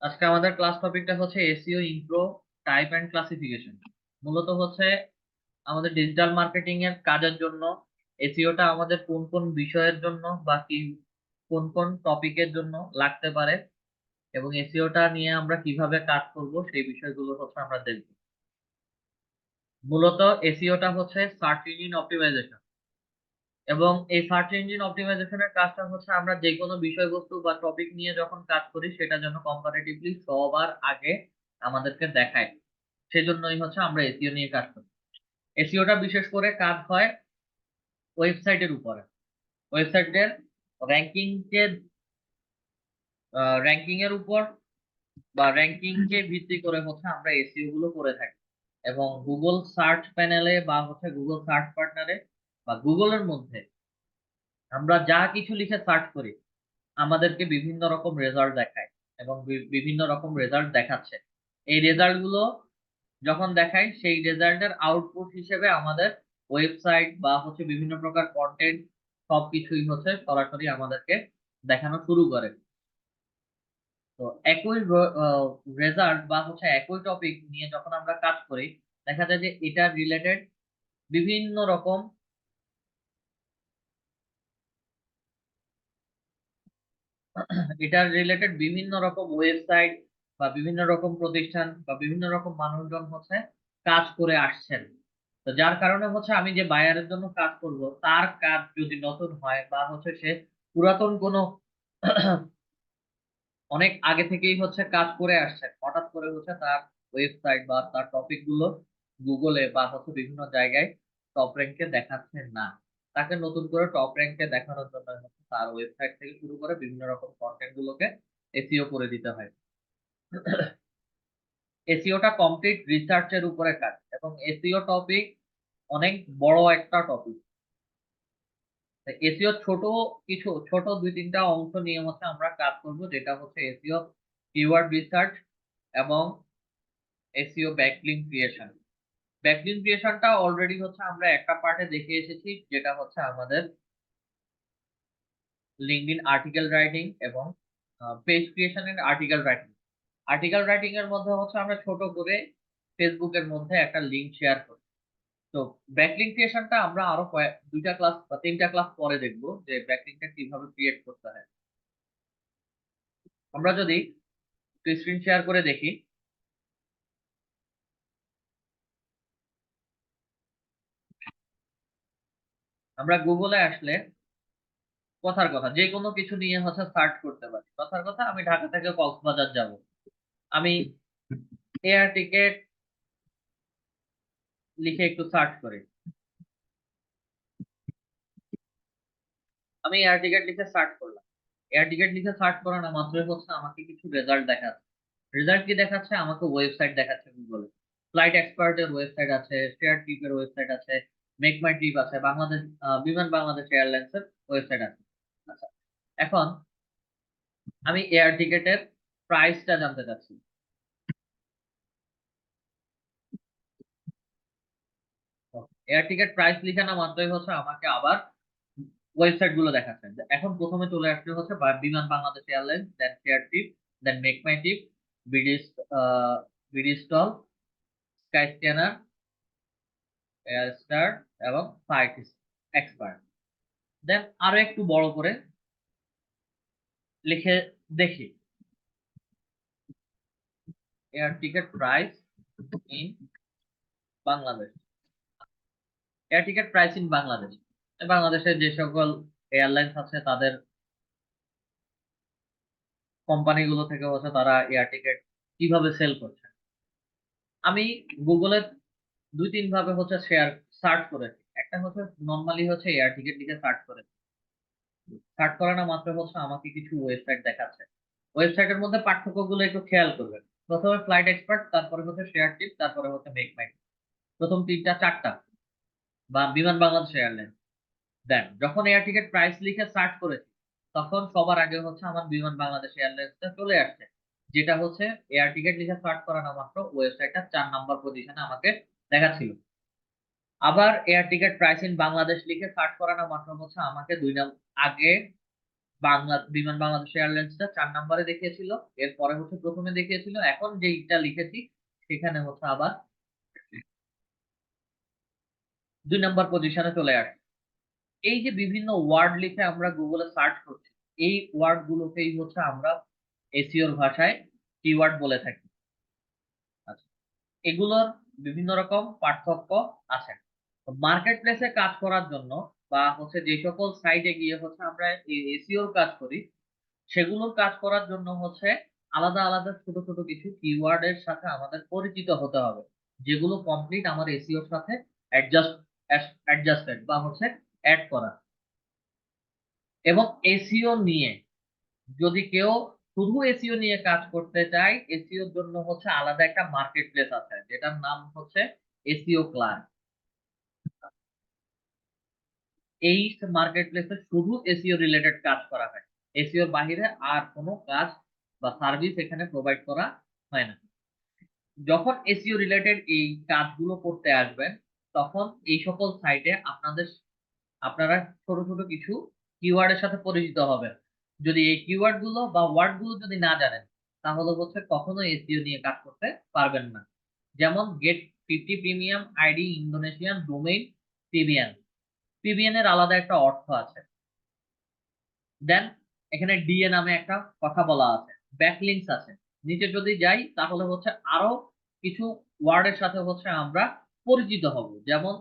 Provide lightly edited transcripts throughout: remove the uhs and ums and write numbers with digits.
আজকে আমাদের ক্লাস টপিকটা হচ্ছে SEO intro type and classification. মূলত হচ্ছে আমাদের ডিজিটাল মার্কেটিং এর কাজের জন্য এসইওটা আমাদের কোন কোন বিষয়ের জন্য বা কি কোন কোন টপিকের জন্য লাগতে পারে এবং এসইওটা নিয়ে আমরা কিভাবে কাজ করব সেই বিষয়গুলো হচ্ছে আমরা দেখব। মূলত এসইওটা হচ্ছে সার্চ ইঞ্জিন অপটিমাইজেশন, এবং এই সার্চ ইঞ্জিন অপটিমাইজেশনের কাজটা হচ্ছে আমরা যে কোনো বিষয়বস্তু বা টপিক নিয়ে যখন কাজ করি সেটা যেন কম্পারেটিভলি সবার আগে আমাদেরকে দেখায়। সেজন্যই হচ্ছে আমরা এসইও নিয়ে কাজ করি। এসইওটা বিশেষ করে কাজ হয় ওয়েবসাইটের উপরে। ওয়েবসাইটের র্যাঙ্কিং কে র্যাঙ্কিং এর উপর বা র্যাঙ্কিং কে ভিত্তি করে হচ্ছে আমরা এসইও গুলো করে থাকি। এবং গুগল সার্চ প্যানেলে বা হচ্ছে গুগল সার্চ পার্টনারে বা গুগলের মধ্যে আমরা যা কিছু লিখে সার্চ করি আমাদেরকে বিভিন্ন রকম রেজাল্ট দেখায় এবং বিভিন্ন রকম রেজাল্ট দেখাচ্ছে। এই রেজাল্ট গুলো যখন দেখায় সেই রেজাল্টের আউটপুট হিসেবে আমাদের ওয়েবসাইট বা হচ্ছে বিভিন্ন প্রকার কন্টেন্ট সবকিছুই হচ্ছে সরাসরি আমাদেরকে দেখানো শুরু করে। তো একই রেজাল্ট বা হচ্ছে একই টপিক নিয়ে যখন আমরা কাজ করি দেখা যায় যে এটা রিলেটেড বিভিন্ন রকম এটার রিলেটেড বিভিন্ন রকম ওয়েবসাইট বা বিভিন্ন রকম প্রতিষ্ঠান বা বিভিন্ন রকম মানুষজন হচ্ছে কাজ করে আসছেন। তো যার কারণে হচ্ছে আমি যে বায়ারের জন্য কাজ করব তার কাজ যদি নতুন হয় বা হচ্ছে সে পুরাতন কোনো অনেক আগে থেকেই হচ্ছে কাজ করে আসছেন, হঠাৎ করে হচ্ছে তার ওয়েবসাইট বা তার টপিক গুলো গুগলে বা হচ্ছে বিভিন্ন জায়গায় টপ র্যাঙ্কে দেখাচ্ছে না। তাকে নতুন করে টপ র্যাঙ্কে দেখানোর জন্য হচ্ছে তার ওয়েবসাইট থেকে শুরু করে বিভিন্ন রকম কন্টেন্ট গুলোকে এসইও করে দিতে হয়। এসইওটা কমপ্লিট রিসার্চের উপরে কাজ এবং এসইও টপিক অনেক বড় একটা টপিক। এসইও ছোট কিছু ছোট দুই তিনটা অংশ নিয়ে হচ্ছে আমরা কাজ করব, যেটা হচ্ছে এসইও কিওয়ার্ড রিসার্চ এবং এসইও ব্যাকলিঙ্ক ক্রিয়েশন। ব্যাকলিঙ্ক ক্রিয়েশনটা অলরেডি হচ্ছে আমরা একটা পার্টে দেখে এসেছি, যেটা হচ্ছে আমাদের লিঙ্কডইন আর্টিকেল রাইটিং এবং পেজ ক্রিয়েশনের আর্টিকেল রাইটিং। আর্টিকেল রাইটিং এর মধ্যে হচ্ছে আমরা ছোট করে ফেসবুকের মধ্যে একটা লিঙ্ক শেয়ার করি। তো ব্যাকলিঙ্ক ক্রিয়েশনটা আমরা আরো দুইটা ক্লাস বা তিনটা ক্লাস পরে দেখবো যে ব্যাকলিঙ্কটা কিভাবে ক্রিয়েট করতে হয়। আমরা যদি স্ক্রিন শেয়ার করে দেখি, আমরা গুগলে আসলে কথার কথা যে কোনো কিছু নিয়ে হচ্ছে সার্চ করতে পারি। কথার কথা আমি ঢাকা থেকে কক্সবাজার যাব, আমি এয়ার টিকেট লিখে একটু সার্চ করি। আমি এয়ার টিকেট লিখে সার্চ করলাম। এয়ার টিকেট লিখে সার্চ করা না মাত্রই হচ্ছে আমাকে কিছু রেজাল্ট দেখাচ্ছে। রেজাল্ট কি দেখাচ্ছে? আমাকে ওয়েবসাইট দেখাচ্ছে গুগলে। ফ্লাইট এক্সপার্টের ওয়েবসাইট আছে, শেয়ার ট্রিপের ওয়েবসাইট আছে, মেক মাই ট্রিপ আছে, বাংলাদেশ বিমান বাংলাদেশ এয়ারলাইন্সের ওয়েবসাইট আছে। আচ্ছা, এখন আমি এয়ার টিকেটের প্রাইসটা জানতে চাচ্ছি। এয়ার টিকেট প্রাইস লিখে না মাত্রই হচ্ছে আমাকে আবার ওয়েবসাইট গুলো দেখাচ্ছে। এখন প্রথমে চলে আসছে হচ্ছে Biman Bangladesh Airlines, then ShareTrip, then MakeMyTrip, BD BD stall, Skyscanner, air star এবং ফ্লাইট এক্সপার্ট। দেন আরো একটু বড় করে লিখে দেখি air ticket price in Bangladesh. Air ticket price in Bangladesh, বাংলাদেশের যে সকল এয়ারলাইন্স আছে তাদের কোম্পানিগুলো থেকে হচ্ছে তারা এয়ার টিকেট কিভাবে সেল করছে। আমি গুগলে দুই তিন ভাবে হচ্ছে শেয়ার সার্চ করেছি। একটা হচ্ছে নর্মালি হচ্ছে এয়ার টিকেট লিখে সার্চ করেছি। সার্চ করা না মাত্র হচ্ছে আমাকে কিছু ওয়েবসাইট দেখাচ্ছে। ওয়েবসাইটের মধ্যে পার্থক্যগুলো একটু খেয়াল করবেন। প্রথমে ফ্লাইট এক্সপার্ট, তারপরে হচ্ছে শেয়ার টিপ, তারপরে হচ্ছে মেক মাই। প্রথম তিনটা চারটা বা বিমান বাংলাদেশ এয়ারলাইন্স। দেন যখন এয়ার টিকেট প্রাইস লিখে সার্চ করেছি তখন সবার আগে হচ্ছে আমার বিমান বাংলাদেশ এয়ারলাইন্সটা চলে আসছে, যেটা হচ্ছে এয়ার টিকেট লিখে সার্চ করা না মাত্র ওয়েবসাইটটা 4 নম্বর পজিশনে আমাকে দেখাচ্ছিল। আবার air ticket price in Bangladesh লিখে সার্চ করা না মাত্র হচ্ছে আমাকে আগে বিমান বাংলাদেশ এয়ারলাইন্সটা 4 নম্বরে দেখিয়েছিল, এরপরে হচ্ছে প্রথমে দেখিয়েছিল, এখন যেইটা লিখেছি সেখানে হচ্ছে আবার 2 নম্বর পজিশনে চলে আসছে। এই যে বিভিন্ন ওয়ার্ড লিখে আমরা গুগলে সার্চ করছি, এই ওয়ার্ড গুলোকেই হচ্ছে আমরা এসইওর ভাষায় কিওয়ার্ড বলে থাকি। আচ্ছা, এগুলোর বিভিন্ন রকম পার্থক্য আছে। মার্কেট প্লেসে কাজ করার জন্য বা হচ্ছে যে সকল সাইটে গিয়ে হচ্ছে আমরা এসইওর কাজ করি, সেগুলোর কাজ করার জন্য হচ্ছে আলাদা আলাদা ছোট ছোট কিছু কিওয়ার্ডের সাথে আমাদের পরিচিত হতে হবে, যেগুলো কমপ্লিট আমার এসইওর সাথে অ্যাডজাস্ট অ্যাডজাস্টেড বা হচ্ছে অ্যাড করা। এবং এসইও নিয়ে যদি কেউ শুধু এসইও নিয়ে কাজ করতে চায়, এসইওর জন্য হচ্ছে আলাদা একটা মার্কেট প্লেস আছে যেটার নাম হচ্ছে এসইও ক্লার্ক। এই মার্কেট প্লেসে শুধু এসইও রিলেটেড কাজ করা হয়, এসইওর বাইরে আর কোনো কাজ বা সার্ভিস এখানে প্রোভাইড করা হয় না। যখন এসইও রিলেটেড এই কাজগুলো করতে আসবেন, তখন এই সকল সাইটে আপনারা ছোট ছোট কিছু কিওয়ার্ডের সাথে পরিচিত হবেন। যদি এই কিওয়ার্ড গুলো বা ওয়ার্ড গুলো যদি না জানেন, তাহলে হচ্ছে কখনো এসইও নিয়ে কাজ করতে পারবেন না। যেমন get 50 premium ID Indonesian domain PBN. PBN এর আলাদা একটা অর্থ আছে। দেন এখানে ডিএ নামে একটা কথা বলা আছে, ব্যাকলিংকস আছে। নিচে যদি যাই তাহলে হচ্ছে আরো কিছু ওয়ার্ডের সাথে হচ্ছে আমরা পরিচিত হব। যেমন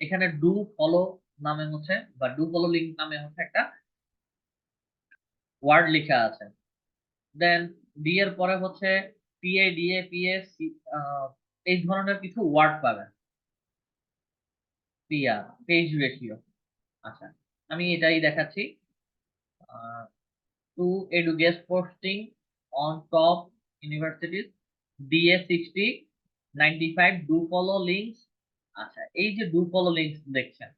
এখানে ডু ফলো নামে হচ্ছে বা ডু ফলো লিঙ্ক নামে হচ্ছে একটা ওয়ার্ড লেখা আছে। দেন ডি এর পরে হচ্ছে পিএ ডিএ পিএস, এই ধরনের কিছু ওয়ার্ড পাবেন। PR, page ratio. আচ্ছা, আমি এটাই দেখাচ্ছি। To edu guest posting on top universities, DA 60, 95 do follow links। আচ্ছা, এই যে ডু ফলো লিঙ্কস দেখছেন,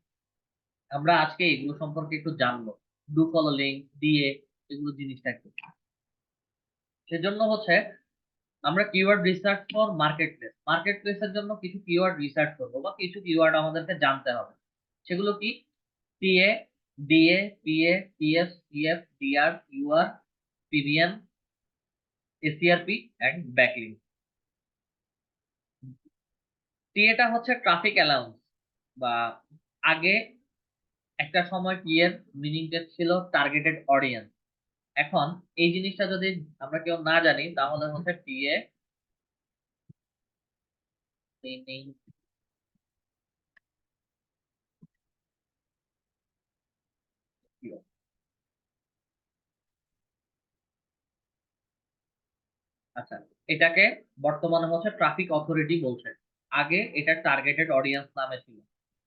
আমরা আজকে এগুলো সম্পর্কে একটু জানবো। ডু ফলো লিঙ্ক, ডিএ, এগুলো জিনিসটা কি। সেজন্য হচ্ছে আমরা keyword research for market place, market প্লেসের জন্য কিছু কিওয়ার্ড রিসার্চ করবো বা কিছু কিওয়ার্ড আমাদেরকে জানতে হবে। সেগুলো কি? TA, DA, PA, PS, PF, DR, UR, PBN, SERP and backlink. টিএটা হচ্ছে ট্রাফিক অ্যালাউন্স, বা আগে একটা সময় টি এর মিনিংটা ছিল টার্গেটেড অডিয়েন্স। এখন এই জিনিসটা যদি আমরা কেউ না জানি, তাহলে হচ্ছে টিএ মিনিং। আচ্ছা, এটাকে বর্তমানে হচ্ছে ট্রাফিক অথরিটি বলছে, আগে এটা টার্গেটেড অডিয়েন্স নামে ছিল।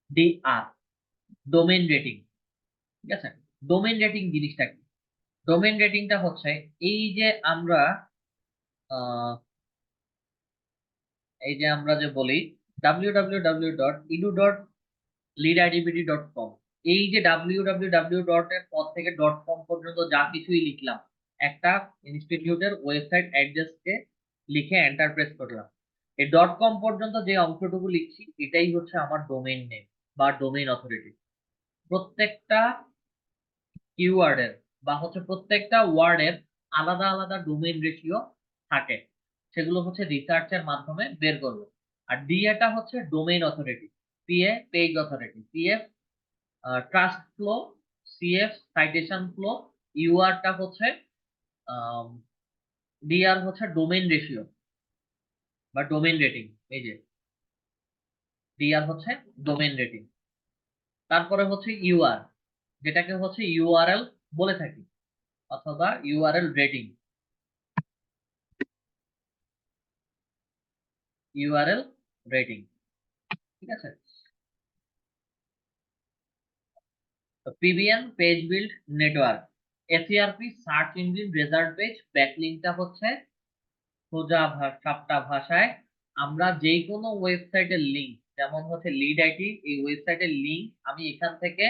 DR, domain rating. ঠিক আছে, ডোমেইন রেটিং জিনিসটা কি? ডোমেইন রেটিংটা হচ্ছে এই যে আমরা আহ, এই যে আমরা যে বলি www.edu.leadidbd.com, এই যে www ডট এর পর থেকে ডট কম পর্যন্ত যা কিছুই লিখলাম, একটা ইনস্টিটিউটের ওয়েবসাইট অ্যাড্রেসকে লিখে এন্টার প্রেস করলাম, এই ডট কম পর্যন্ত যে অংশটুকু লিখছি এটাই হচ্ছে আমার ডোমেইন নেম বা ডোমেইন অথরিটি। প্রত্যেকটা কিওয়ার্ডের বা হচ্ছে প্রত্যেকটা ওয়ার্ডের আলাদা আলাদা ডোমেইন রেশিও থাকে, সেগুলো হচ্ছে রিসার্চের মাধ্যমে বের করবো। আর ডিএটা হচ্ছে domain authority, PA page authority, PF trust flow, CF citation flow, ইউআরটা হচ্ছে ডিআর হচ্ছে ডোমেইন রেশিও বা ডোমেইন রেটিং। এই যে ডিআর হচ্ছে ডোমেইন রেটিং। তারপরে হচ্ছে ইউআর, যেটাকে হচ্ছে ইউআরএল বলে থাকি, অথবা ইউআরএল রেটিং। ইউআরএল রেটিং, ঠিক আছে। PBN page build network, SERP search engine result page. ব্যাকলিংকটা হচ্ছে সোজা সাপটা ভাষায় আমরা যে কোনো ওয়েবসাইটের লিংক, যেমন হচ্ছে লিড আইটি, এই ওয়েবসাইটের লিংক আমি এখান থেকে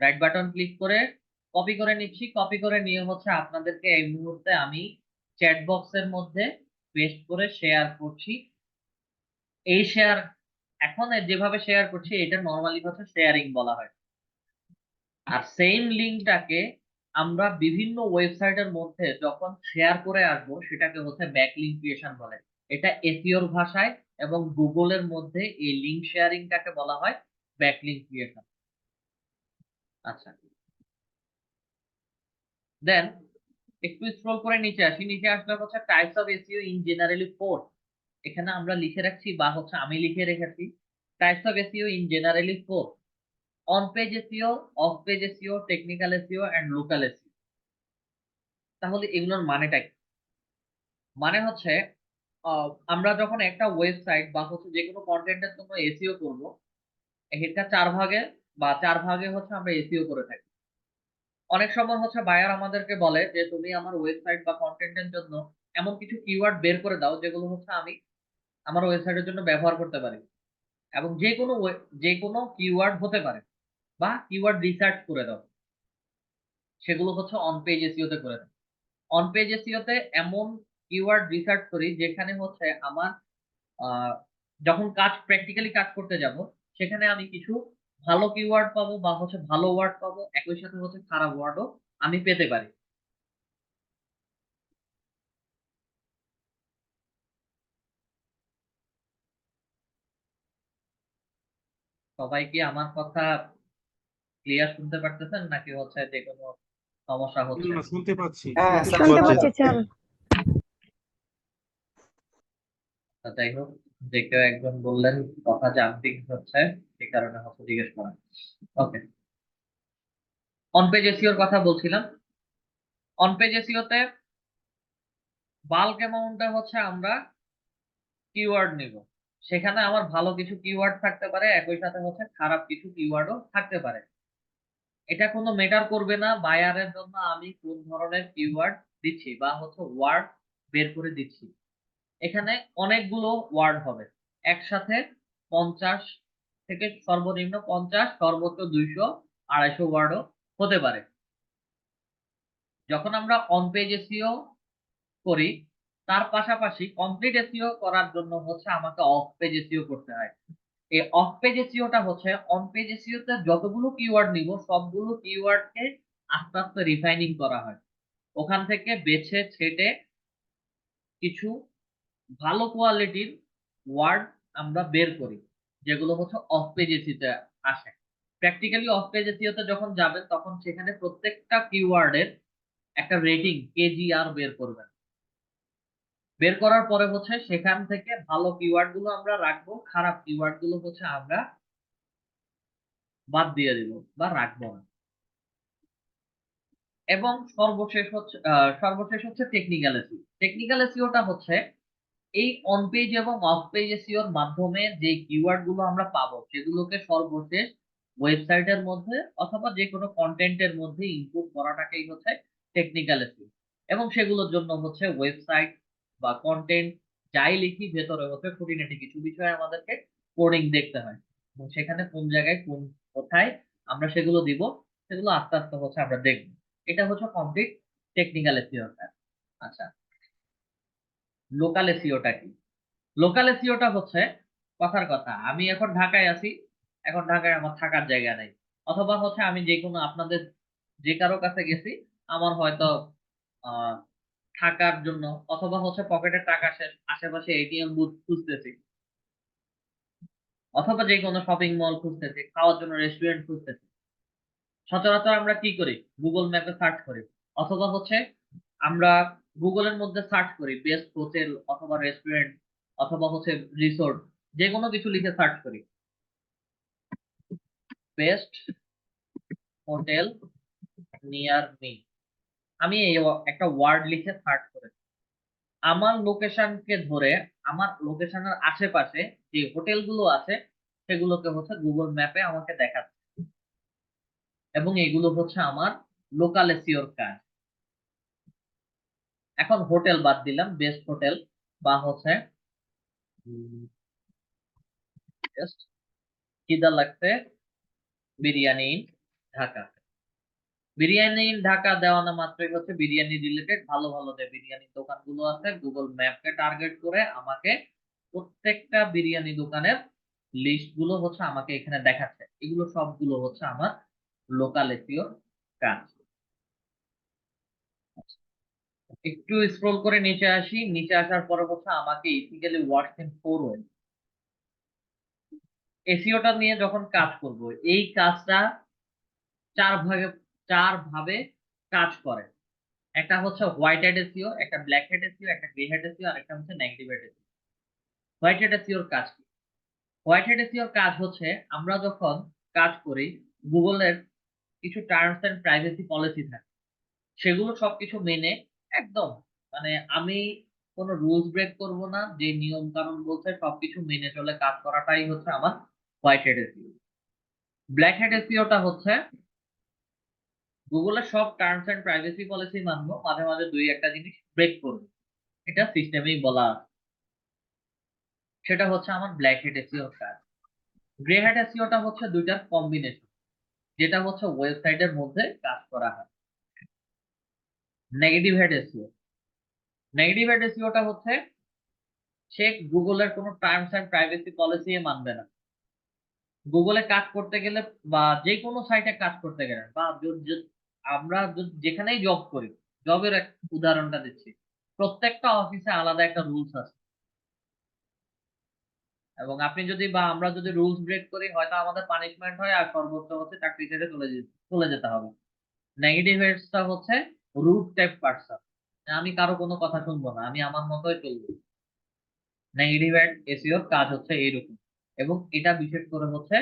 রাইট বাটন ক্লিক করে কপি করে নিচ্ছি, কপি করে নিয়ে হচ্ছে আপনাদেরকে এই মুহূর্তে আমি চ্যাট বক্সের মধ্যে পেস্ট করে শেয়ার করছি। এই শেয়ার, এখন যেভাবে শেয়ার করছি এটা নর্মালি হচ্ছে শেয়ারিং বলা হয়। আর সেম লিঙ্কটাকে আমরা বিভিন্ন ওয়েবসাইটের মধ্যে যখন শেয়ার করে আসবো সেটাকে হচ্ছে ব্যাকলিংক ক্রিয়েশন বলে। এটা এসইওর ভাষায় এবং গুগলের মধ্যে এই লিংক শেয়ারিংটাকে বলা হয় ব্যাকলিংক ক্রিয়েশন। আচ্ছা, দেন একটু স্ক্রল করে নিচে আসি। নিচে আসলে হচ্ছে types of SEO in generally four. এখানে আমরা লিখে রাখছি বা হচ্ছে আমি লিখে রেখেছি types of SEO in generally four: on page SEO, off page SEO, technical SEO and local SEO. তাহলে এগুলোর মানেটা কি? মানে হচ্ছে আমরা যখন একটা ওয়েবসাইট বা হচ্ছে যে কোনো কন্টেন্টের জন্য এসইও করব, এটা চার ভাগে বা চার ভাগে হচ্ছে আমরা এসইও করে থাকি। অনেক সময় হচ্ছে বায়ার আমাদেরকে বলে যে তুমি আমার ওয়েবসাইট বা কন্টেন্টের জন্য এমন কিছু কিওয়ার্ড বের করে দাও যেগুলো হচ্ছে আমি আমার ওয়েবসাইটের জন্য ব্যবহার করতে পারি, এবং যে কোনো কিওয়ার্ড হতে পারে, বা কিওয়ার্ড রিসার্চ করে দাও। সেগুলো হচ্ছে অন পেজ এসইও তে করে দাও। অন পেজ এসইও তে এমন কিওয়ার্ড রিসার্চ করি যেখানে হচ্ছে আমার আহ, যখন প্র্যাকটিক্যালি কাজ করতে যাব, সেখানে আমি কিছু ভালো কিওয়ার্ড পাবো বা হচ্ছে ভালো ওয়ার্ড পাবো, একই সাথে হচ্ছে খারাপ ওয়ার্ডও আমি পেতে পারি। সবাই কি আমার কথা ক্লিয়ার শুনতে পারতেছেন, নাকি হচ্ছে যে কোনো সমস্যা হচ্ছে? না, শুনতে পাচ্ছি, হ্যাঁ, শুনতে স্যার পাচ্ছি। শুনতে বলেন। পাচ্ছি স্যার। যাই হোক, যে কেউ একজন বললেন কথা জাম্পিং হচ্ছে, এই কারণে হচ্ছে জিজ্ঞেস করা। ওকে, অন পেজ এসইওর কথা বলছিলাম। অন পেজ এসইও তে বাল্ক অ্যামাউন্টে হচ্ছে আমরা কিওয়ার্ড নিব। সেখানে আমার ভালো কিছু কিওয়ার্ড থাকতে পারে, একই সাথে হচ্ছে খারাপ কিছু কিওয়ার্ডও থাকতে পারে। এটা কোনো মেটার করবে না বায়ারের জন্য আমি কোন ধরনের কিওয়ার্ড দিচ্ছি বা হচ্ছে ওয়ার্ড বের করে দিচ্ছি। এখানে অনেকগুলো ওয়ার্ড হবে, একসাথে 50 থেকে সর্বনিম্ন 50, সর্বোচ্চ 200, 250 ওয়ার্ডও হতে পারে। যখন আমরা অন পেজ এসইও করি, তার পাশাপাশি কমপ্লিট এসইও করার জন্য হচ্ছে আমাকে অফ পেজ এসইও করতে হয়। এই অফ পেজ এসইওটা হচ্ছে অন পেজ এসইও তে যতগুলো কিওয়ার্ড নিব সবগুলো কিওয়ার্ডকে আস্তে আস্তে রিফাইনিং করা হয়। ওখান থেকে বেছে ছেটে কিছু ভালো কোয়ালিটির ওয়ার্ড আমরা বের করি, যেগুলো হচ্ছে অফ পেজ এসইওতে আসে। প্র্যাকটিক্যালি অফ পেজ এসইওতে যখন যাবেন তখন সেখানে প্রত্যেকটা কিওয়ার্ডের একটা রেটিং কেজিআর বের করবেন। বের করার পরে হচ্ছে সেখান থেকে ভালো কিওয়ার্ড গুলো আমরা রাখবো, খারাপ কিওয়ার্ড গুলো হচ্ছে আমরা বাদ দিয়ে দিব বা রাখবো না। এবং সর্বশেষ হচ্ছে টেকনিক্যাল এসইও। টেকনিক্যাল এসইওটা হচ্ছে এই অন পেজ এবং অফ পেজ এসইওর মাধ্যমে যে কিওয়ার্ড গুলো আমরা পাবো সেগুলোকে সর্বশেষ ওয়েবসাইটের মধ্যে অথবা যে কোনো কন্টেন্টের মধ্যে ইনপুট করাটাকেই হচ্ছে টেকনিক্যাল এসইও। এবং সেগুলোর জন্য হচ্ছে ওয়েবসাইট বা কন্টেন্ট যাই লিখি ভেতরে হচ্ছে খুঁটিনাটি কিছু বিষয় আমাদেরকে কোডিং দেখতে হয়, এবং সেখানে কোন জায়গায় কোন কোথায় আমরা সেগুলো দিব, সেগুলো আস্তে আস্তে হচ্ছে আমরা দেখবো। এটা হচ্ছে কমপ্লিট টেকনিক্যাল এসইও। আচ্ছা, লোকাল এসইওটা কি? লোকাল এসইওটা হচ্ছে কথার কথা, আমি এখন ঢাকায় আছি, এখন ঢাকায় আমার থাকার জায়গা নেই, অথবা হচ্ছে আমি যে কোনো আপনাদের যে কারো কাছে গেছি, আমার হয়তো আহ থাকার জন্য, অথবা হচ্ছে পকেটে টাকা শেষ, আশেপাশে এটিএম বুথ খুঁজতেছি, অথবা যে কোনো শপিং মল খুঁজতেছি, খাওয়ার জন্য রেস্টুরেন্ট খুঁজতেছি। সচরাচর আমরা কি করি? গুগল ম্যাপে সার্চ করি, অথবা হচ্ছে আমরা গুগলের মধ্যে সার্চ করি বেস্ট হোটেল অথবা রেস্টুরেন্ট অথবা হচ্ছে রিসোর্ট, যে কোনো কিছু লিখে সার্চ করি, বেস্ট হোটেল নিয়ার মি। আমি একটা ওয়ার্ড লিখে সার্চ করি, আমার লোকেশনকে ধরে আমার লোকেশনের আশেপাশে যে হোটেলগুলো আছে সেগুলোকে হচ্ছে গুগল ম্যাপে আমাকে দেখাচ্ছে, এবং এগুলো হচ্ছে আমার লোকাল এসইওর কাজ। এখন হোটেল বাদ দিলাম, বেস্ট হোটেল বা হচ্ছে বেস্ট খিদা লাগছে বিরিয়ানি ইন ঢাকা। বিরিয়ানি ইন ঢাকা দেওয়ানো মাত্রই হচ্ছে বিরিয়ানি রিলেটেড ভালো ভালো যে বিরিয়ানি দোকানগুলো আছে গুগল ম্যাপকে টার্গেট করে আমাকে প্রত্যেকটা বিরিয়ানি দোকানের লিস্ট গুলো হচ্ছে আমাকে এখানে দেখাচ্ছে। এগুলো সবগুলো হচ্ছে আমার লোকাল এসইও কাজ। একটু স্ক্রল করে নিচে আসি, নিচে আসার পরে হচ্ছে আমাকে ইথিক্যালি ওয়ার্কস ইন 4 ওয়ে। এসিওটা নিয়ে যখন কাজ করব, এই কাজটা চার ভাগে, চার ভাবে কাজ করে। একটা হচ্ছে হোয়াইট হ্যাট এসিও, একটা ব্ল্যাক হ্যাট এসিও, একটা গ্রে হ্যাট এসিও, আর একটা হচ্ছে negative hat SEO. White hat এসিওর কাজ কি? হোয়াইট হ্যাট এসিওর কাজ হচ্ছে আমরা যখন কাজ করি, গুগলের কিছু টার্মস এন্ড প্রাইভেসি পলিসি থাকে, সেগুলো সবকিছু মেনে একদম, মানে আমি কোনো রুলস ব্রেক করব না, যে নিয়ম কানুন বলছে সবকিছু মেনে চলে কাজ করাটাই হচ্ছে আমার white hat SEO. Black hat এসিওটা হচ্ছে গুগলের সব টার্মস এন্ড প্রাইভেসি পলিসি মানবো, মাঝে মাঝে দুই একটা জিনিস ব্রেক করবো, এটা সিস্টেমেই বলা আছে। সেটা হচ্ছে আমার ব্ল্যাক হ্যাট এসিওর কাজ। গ্রে হ্যাট এসিওটা হচ্ছে দুইটার কম্বিনেশন, যেটা হচ্ছে ওয়েবসাইটের মধ্যে কাজ করা হয়। Negative hat SEO, negative hat এসিওটা হচ্ছে সে গুগলের কোনো টার্মস এন্ড প্রাইভেসি পলিসি মানবে না। গুগলে কাজ করতে গেলে বা যে কোনো সাইটে কাজ করতে গেলে বা আমরা যেখানেই জব করি, জবের এক উদাহরণটা দিচ্ছি, প্রত্যেকটা অফিসে আলাদা একটা রুলস আছে, এবং আপনি যদি বা আমরা যদি রুলস ব্রেক করি হয়তো আমাদের পানিশমেন্ট হয়, আর সর্বোচ্চ হচ্ছে চাকরি ছেড়ে চলে যেতে হবে। নেগেটিভ হেডসটা হচ্ছে রুট টাইপ পার্সন, আমি কারো কোনো কথা শুনবো না, আমি আমার মতোই চলবো। নেগেটিভ হেড এসিওর কাজ হচ্ছে এইরকম। এবং এটা বিশেষ করে হচ্ছে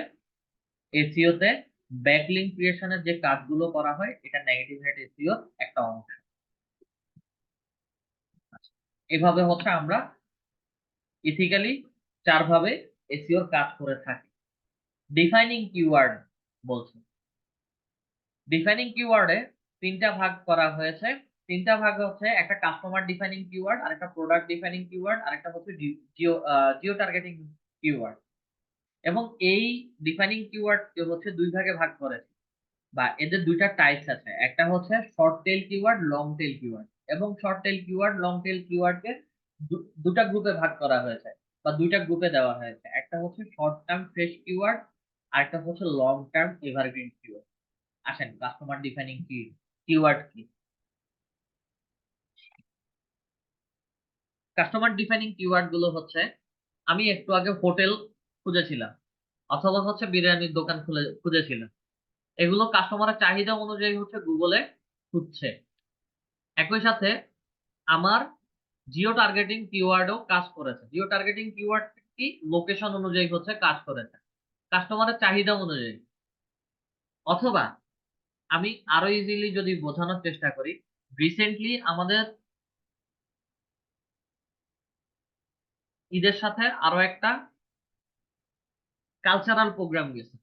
এসিও তে ব্যাকলিংক ক্রিয়েশনের যে কাজগুলো করা হয়, এটা নেগেটিভ হেড এসিওর একটা অংশ। এভাবে হচ্ছে আমরা ইথিক্যালি চার ভাবে এসিওর কাজ করে থাকি। ডিফাইনিং কিওয়ার্ড বলছে, ডিফাইনিং কিওয়ার্ডে তিনটা ভাগ করা হয়েছে। তিনটা ভাগ হচ্ছে একটা কাস্টমার ডিফাইনিং কিওয়ার্ড, আর একটা প্রোডাক্ট ডিফাইনিং কিওয়ার্ড, আর একটা হচ্ছে জিও জিও টার্গেটিং কিওয়ার্ড। এবং এই ডিফাইনিং কিওয়ার্ড হচ্ছে দুই ভাগে ভাগ করেছে, বা এদের দুইটা টাইপস আছে। একটা হচ্ছে short tail keyword, long tail keyword. এবং short tail keyword, long tail কিওয়ার্ডকে দুটা গ্রুপে ভাগ করা হয়েছে, বা দুইটা গ্রুপে দেওয়া হয়েছে। একটা হচ্ছে শর্ট টার্ম ফ্রেশ কিওয়ার্ড, আর একটা হচ্ছে লং টার্ম এভারগ্রিন কিওয়ার্ড। আসেন, কাস্টমার ডিফাইনিং কিওয়ার্ড কি? কাস্টমার ডিফাইনিং কিওয়ার্ড গুলো হচ্ছে, আমি একটু আগে হোটেল খুঁজেছিলাম, অথবা হচ্ছে বিরিয়ানির দোকান খুঁজেছিলাম, এগুলো কাস্টমারের চাহিদা অনুযায়ী হচ্ছে গুগলে খুঁজছে। একই সাথে আমার জিও টার্গেটিং কিওয়ার্ডও কাজ করেছে। জিও টার্গেটিং কিওয়ার্ড কি? লোকেশন অনুযায়ী হচ্ছে কাজ করেছে, কাস্টমারের চাহিদা অনুযায়ী। অথবা আমি আরো ইজিলি যদি বোঝানোর চেষ্টা করি, রিসেন্টলি আমাদের ঈদের সাথে আরো একটা কালচারাল প্রোগ্রাম গেছে,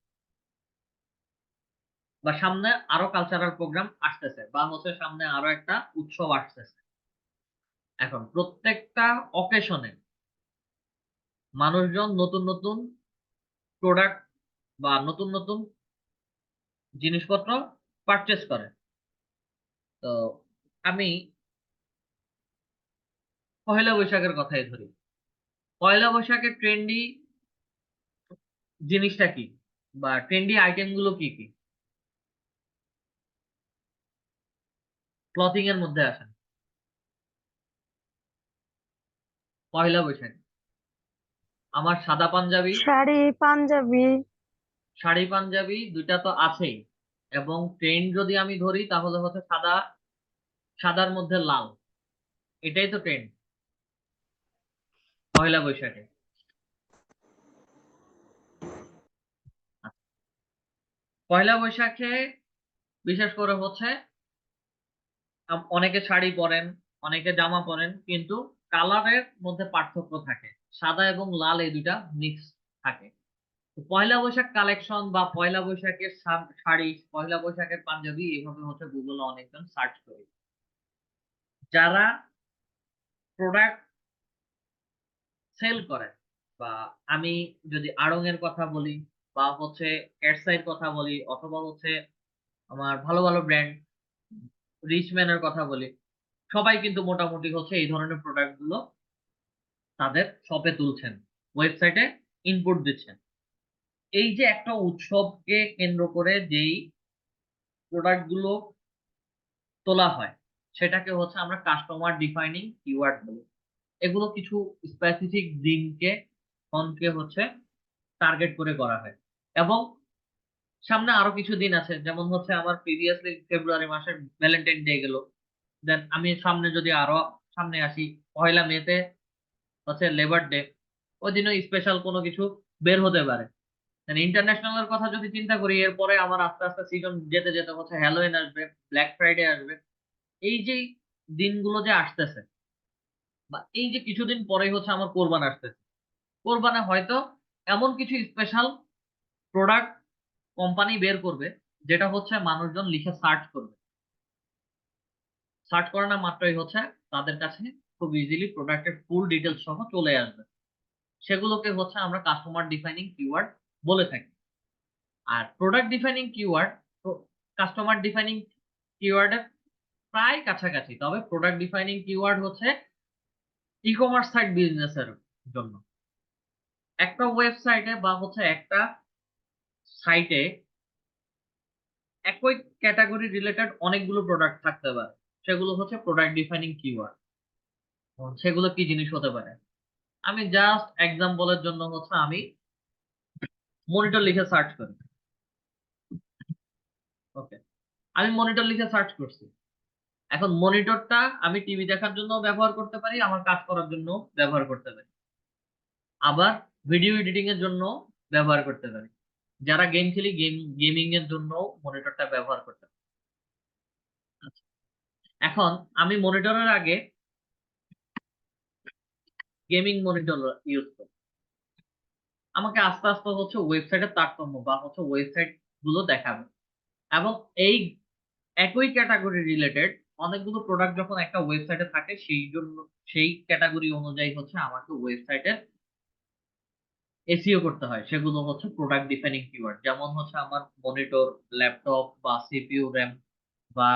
বা সামনে আরো কালচারাল প্রোগ্রাম আসতেছে, বা হচ্ছে সামনে আরো একটা উৎসব আসতেছে। এখন প্রত্যেকটা অকেশনে মানুষজন নতুন নতুন প্রোডাক্ট বা নতুন নতুন জিনিসপত্র পারচেস করে। তো আমি পহেলা বৈশাখের কথাই ধরি। পয়লা বৈশাখের ট্রেন্ডি জিনিসটা কি, বা ট্রেন্ডি আইটেম গুলো কি কি? ক্লথিং এর মধ্যে আসেন। পয়লা বৈশাখ আমার সাদা পাঞ্জাবি, শাড়ি পাঞ্জাবি। শাড়ি পাঞ্জাবি দুইটা তো আছেই। এবং ট্রেন্ড যদি আমি ধরি তাহলে হচ্ছে সাদা, সাদার মধ্যে লাল, এটাই তো ট্রেন্ড পয়লা বৈশাখে। আচ্ছা, পয়লা বৈশাখে বিশেষ করে হচ্ছে অনেকে শাড়ি পরেন, অনেকে জামা পরেন, কিন্তু কালারের মধ্যে পার্থক্য থাকে, সাদা এবং লাল এই দুইটা মিক্স থাকে। তো পয়লা বৈশাখ কালেকশন বা পয়লা বৈশাখের শাড়ি, পয়লা বৈশাখের পাঞ্জাবি, এইভাবে হচ্ছে গুগলে অনেকজন সার্চ করে। যারা প্রোডাক্ট সেল করে, বা আমি যদি আড়ং এর কথা বলি, বা হচ্ছে ক্যাটসাইর কথা বলি, অথবা হচ্ছে আমার ভালো ভালো ব্র্যান্ড রিচম্যানের কথা বলি, সবাই কিন্তু মোটামুটি হচ্ছে এই ধরনের প্রোডাক্ট গুলো তাদের শপে তুলছেন, ওয়েবসাইটে ইনপুট দিচ্ছেন। এই যে একটা উৎসবকে কেন্দ্র করে যেই প্রোডাক্ট গুলো তোলা হয়, সেটাকে হচ্ছে আমরা কাস্টমার ডিফাইনিং কিওয়ার্ড বলি। এগুলো কিছু স্পেসিফিক দিনকে ফোনকে হচ্ছে টার্গেট করে করা হয়। এবং সামনে আরো কিছু দিন আছে, যেমন হচ্ছে আমার প্রিভিয়াসলি ফেব্রুয়ারি মাসের ভ্যালেন্টাইন ডে গেল, দেন আমি সামনে যদি আরো সামনে আসি, 1লা মে হচ্ছে লেবার ডে, ওই দিনও স্পেশাল কোনো কিছু বের হতে পারে। ইন্টারন্যাশনাল এর কথা যদি চিন্তা করি, এরপরে আমার আস্তে আস্তে সিজন যেতে যেতে হচ্ছে হ্যালোইন আসবে, ব্ল্যাক ফ্রাইডে আসবে। এই যে দিনগুলো যে আসতেছে, বা এই যে কিছুদিন পরেই হচ্ছে আমার কোরবান আসতেছে, কোরবানে হয়তো এমন কিছু স্পেশাল প্রোডাক্ট কোম্পানি বের করবে, যেটা হচ্ছে মানুষজন লিখে সার্চ করবে, সার্চ করানো মাত্রই হচ্ছে তাদের কাছে খুব ইজিলি প্রোডাক্টের ফুল ডিটেলস সহ চলে আসবে। সেগুলোকে হচ্ছে আমরা কাস্টমার ডিফাইনিং কিওয়ার্ড বলে থাকি। আর product defining keyword customer defining কিওয়ার্ডের প্রায় কাছাকাছি, তবে প্রোডাক্ট ডিফাইনিং কিওয়ার্ড হচ্ছে ই কমার্স সাইট বিজনেসের জন্য। একটা ওয়েবসাইটে বা হচ্ছে একটা সাইটে একই ক্যাটাগরি রিলেটেড অনেকগুলো প্রোডাক্ট থাকতে পারে, সেগুলো হচ্ছে প্রোডাক্ট ডিফাইনিং কিওয়ার্ড। সেগুলো কি জিনিস হতে পারে, আমি জাস্ট এক্সাম্পলের জন্য হচ্ছে আমি মনিটর লিখে সার্চ করি। ওকে, আমি মনিটর লিখে সার্চ করছি। এখন মনিটরটা আমি টিভি দেখার জন্য ব্যবহার করতে পারি, আমার কাজ করার জন্য ব্যবহার করতে পারি, আবার ভিডিও এডিটিং এর জন্য ব্যবহার করতে পারি, যারা গেম খেলি গেমিং এর জন্য মনিটরটা ব্যবহার করতে পারি। আচ্ছা, এখন আমি মনিটরের আগে গেমিং মনিটর ইউজ করি, আমাকে আস্তে আস্তে হচ্ছে ওয়েবসাইটের তারতম্য বা হচ্ছে ওয়েবসাইট গুলো দেখাবে। এবং এই একই ক্যাটাগরি রিলেটেড অনেকগুলো প্রোডাক্ট যখন একটা ওয়েবসাইটে থাকে, সেই জন্য সেই ক্যাটাগরি অনুযায়ী হচ্ছে আমাকে ওয়েবসাইটের এসইও করতে হয়। সেগুলো হচ্ছে প্রোডাক্ট ডিফাইনিং কিওয়ার্ড, যেমন হচ্ছে আমার মনিটর, ল্যাপটপ বা সিপিইউ, র্যাম বা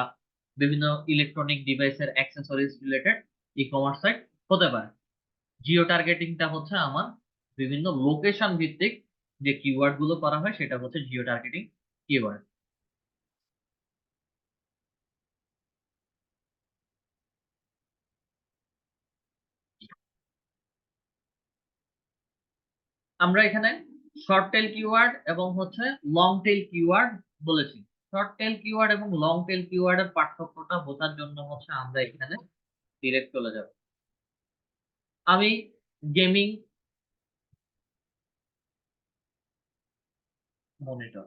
বিভিন্ন ইলেকট্রনিক ডিভাইসের accessories related e commerce site হতে পারে। জিও টার্গেটিংটা হচ্ছে আমার বিভিন্ন লোকেশন ভিত্তিক যে কিওয়ার্ড গুলো করা হয়, সেটা হচ্ছে জিও টার্গেটিং কিওয়ার্ড। আমরা এখানে শর্ট টেল কিওয়ার্ড এবং হচ্ছে লং টেল কিওয়ার্ড বলেছি। শর্ট টেল কিওয়ার্ড এবং লং টেল কিওয়ার্ডের পার্থক্যটা বোঝার জন্য হচ্ছে আমরা এখানে ডিরেক্ট চলে যাব। আমি গেমিং মনিটর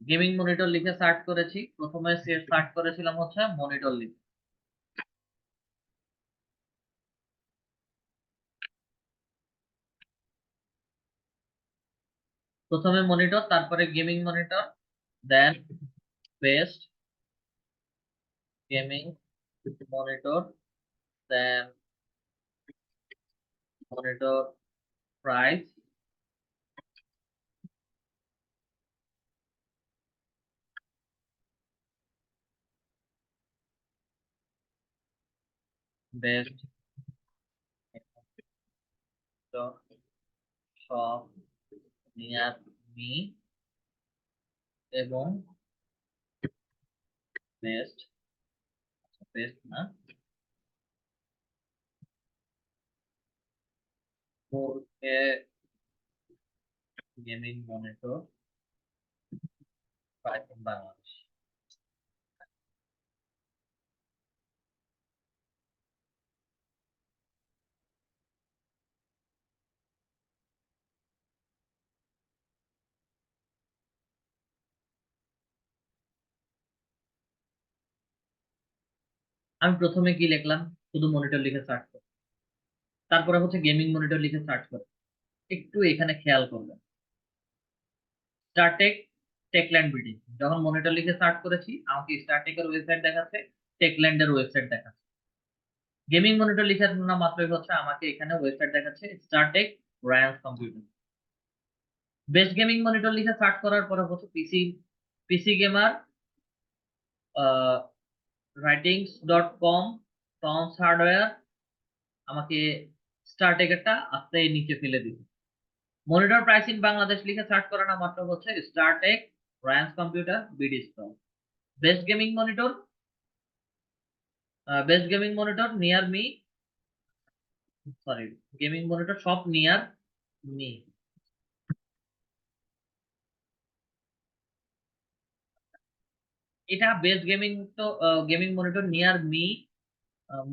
গেমিং মনিটর লিখে সার্চ করেছি, প্রথমে সার্চ করেছিলাম হচ্ছে মনিটর লিখে, প্রথমে মনিটর, তারপরে গেমিং মনিটর, দেন বেস্ট গেমিং মনিটর, দেন মনিটর প্রাইস, বেস্ট সব নিয়ার মি, এবং বেস্ট, বেস্ট না, 4K gaming monitor price in Bangladesh. আমি প্রথমে কি লিখলাম, শুধু মনিটর লিখে সার্চ করি, তারপরে হচ্ছে গেমিং মনিটর লিখে সার্চ করি। একটু এখানে খেয়াল করবেন, স্টারটেক, টেকল্যান্ড বিডি, যখন মনিটর লিখে সার্চ করেছি আমাকে স্টারটেকের ওয়েবসাইট দেখাচ্ছে, টেকল্যান্ডের ওয়েবসাইট দেখাচ্ছে। গেমিং মনিটর লিখার না মাত্রই হচ্ছে আমাকে এখানে ওয়েবসাইট দেখাচ্ছে Star Tech Ryans computer. Best gaming monitor লিখে সার্চ করার পরে হচ্ছে PC PC gamer, writings dot com, Tom's hardware, আমাকে স্টারটেকেরটা আস্তে নিচে ফেলে দিবে। মনিটর প্রাইস ইন বাংলাদেশ লিখে সার্চ করা না মাত্র হচ্ছে Star Tech Ryans computer BD stall. Best gaming monitor best gaming monitor near me, sorry, gaming monitor সব নিয়ার মি। এটা বেস্ট গেমিং, তো gaming monitor near me,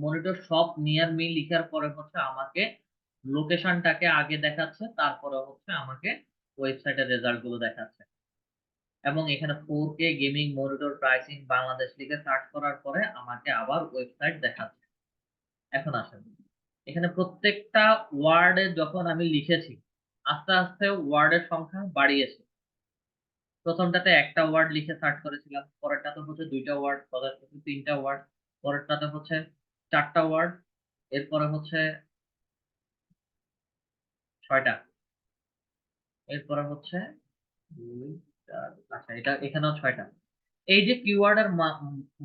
monitor shop near me লিখার পরে হচ্ছে আমাকে লোকেশনটাকে আগে দেখাচ্ছে, তারপরে হচ্ছে আমাকে ওয়েবসাইটের রেজাল্ট গুলো দেখাচ্ছে। এবং এখানে 4K gaming monitor pricing Bangladesh লিখে সার্চ করার পরে আমাকে আবার ওয়েবসাইট দেখাচ্ছে। এখন আসেন, এখানে প্রত্যেকটা ওয়ার্ডে যখন আমি লিখেছি, আস্তে আস্তে ওয়ার্ডের সংখ্যা বাড়িয়েছে। প্রথমটাতে একটা ওয়ার্ড লিখে সার্চ করেছিলাম, পরেরটাতে হচ্ছে দুইটা ওয়ার্ড, পরেরটাতে তিনটা ওয়ার্ড, পরেরটাতে হচ্ছে চারটা ওয়ার্ড, এরপরে হচ্ছে ছয়টা, এরপরে হচ্ছে দুই, চার, আচ্ছা এটা এখানেও ছয়টা। এই যে কিওয়ার্ডের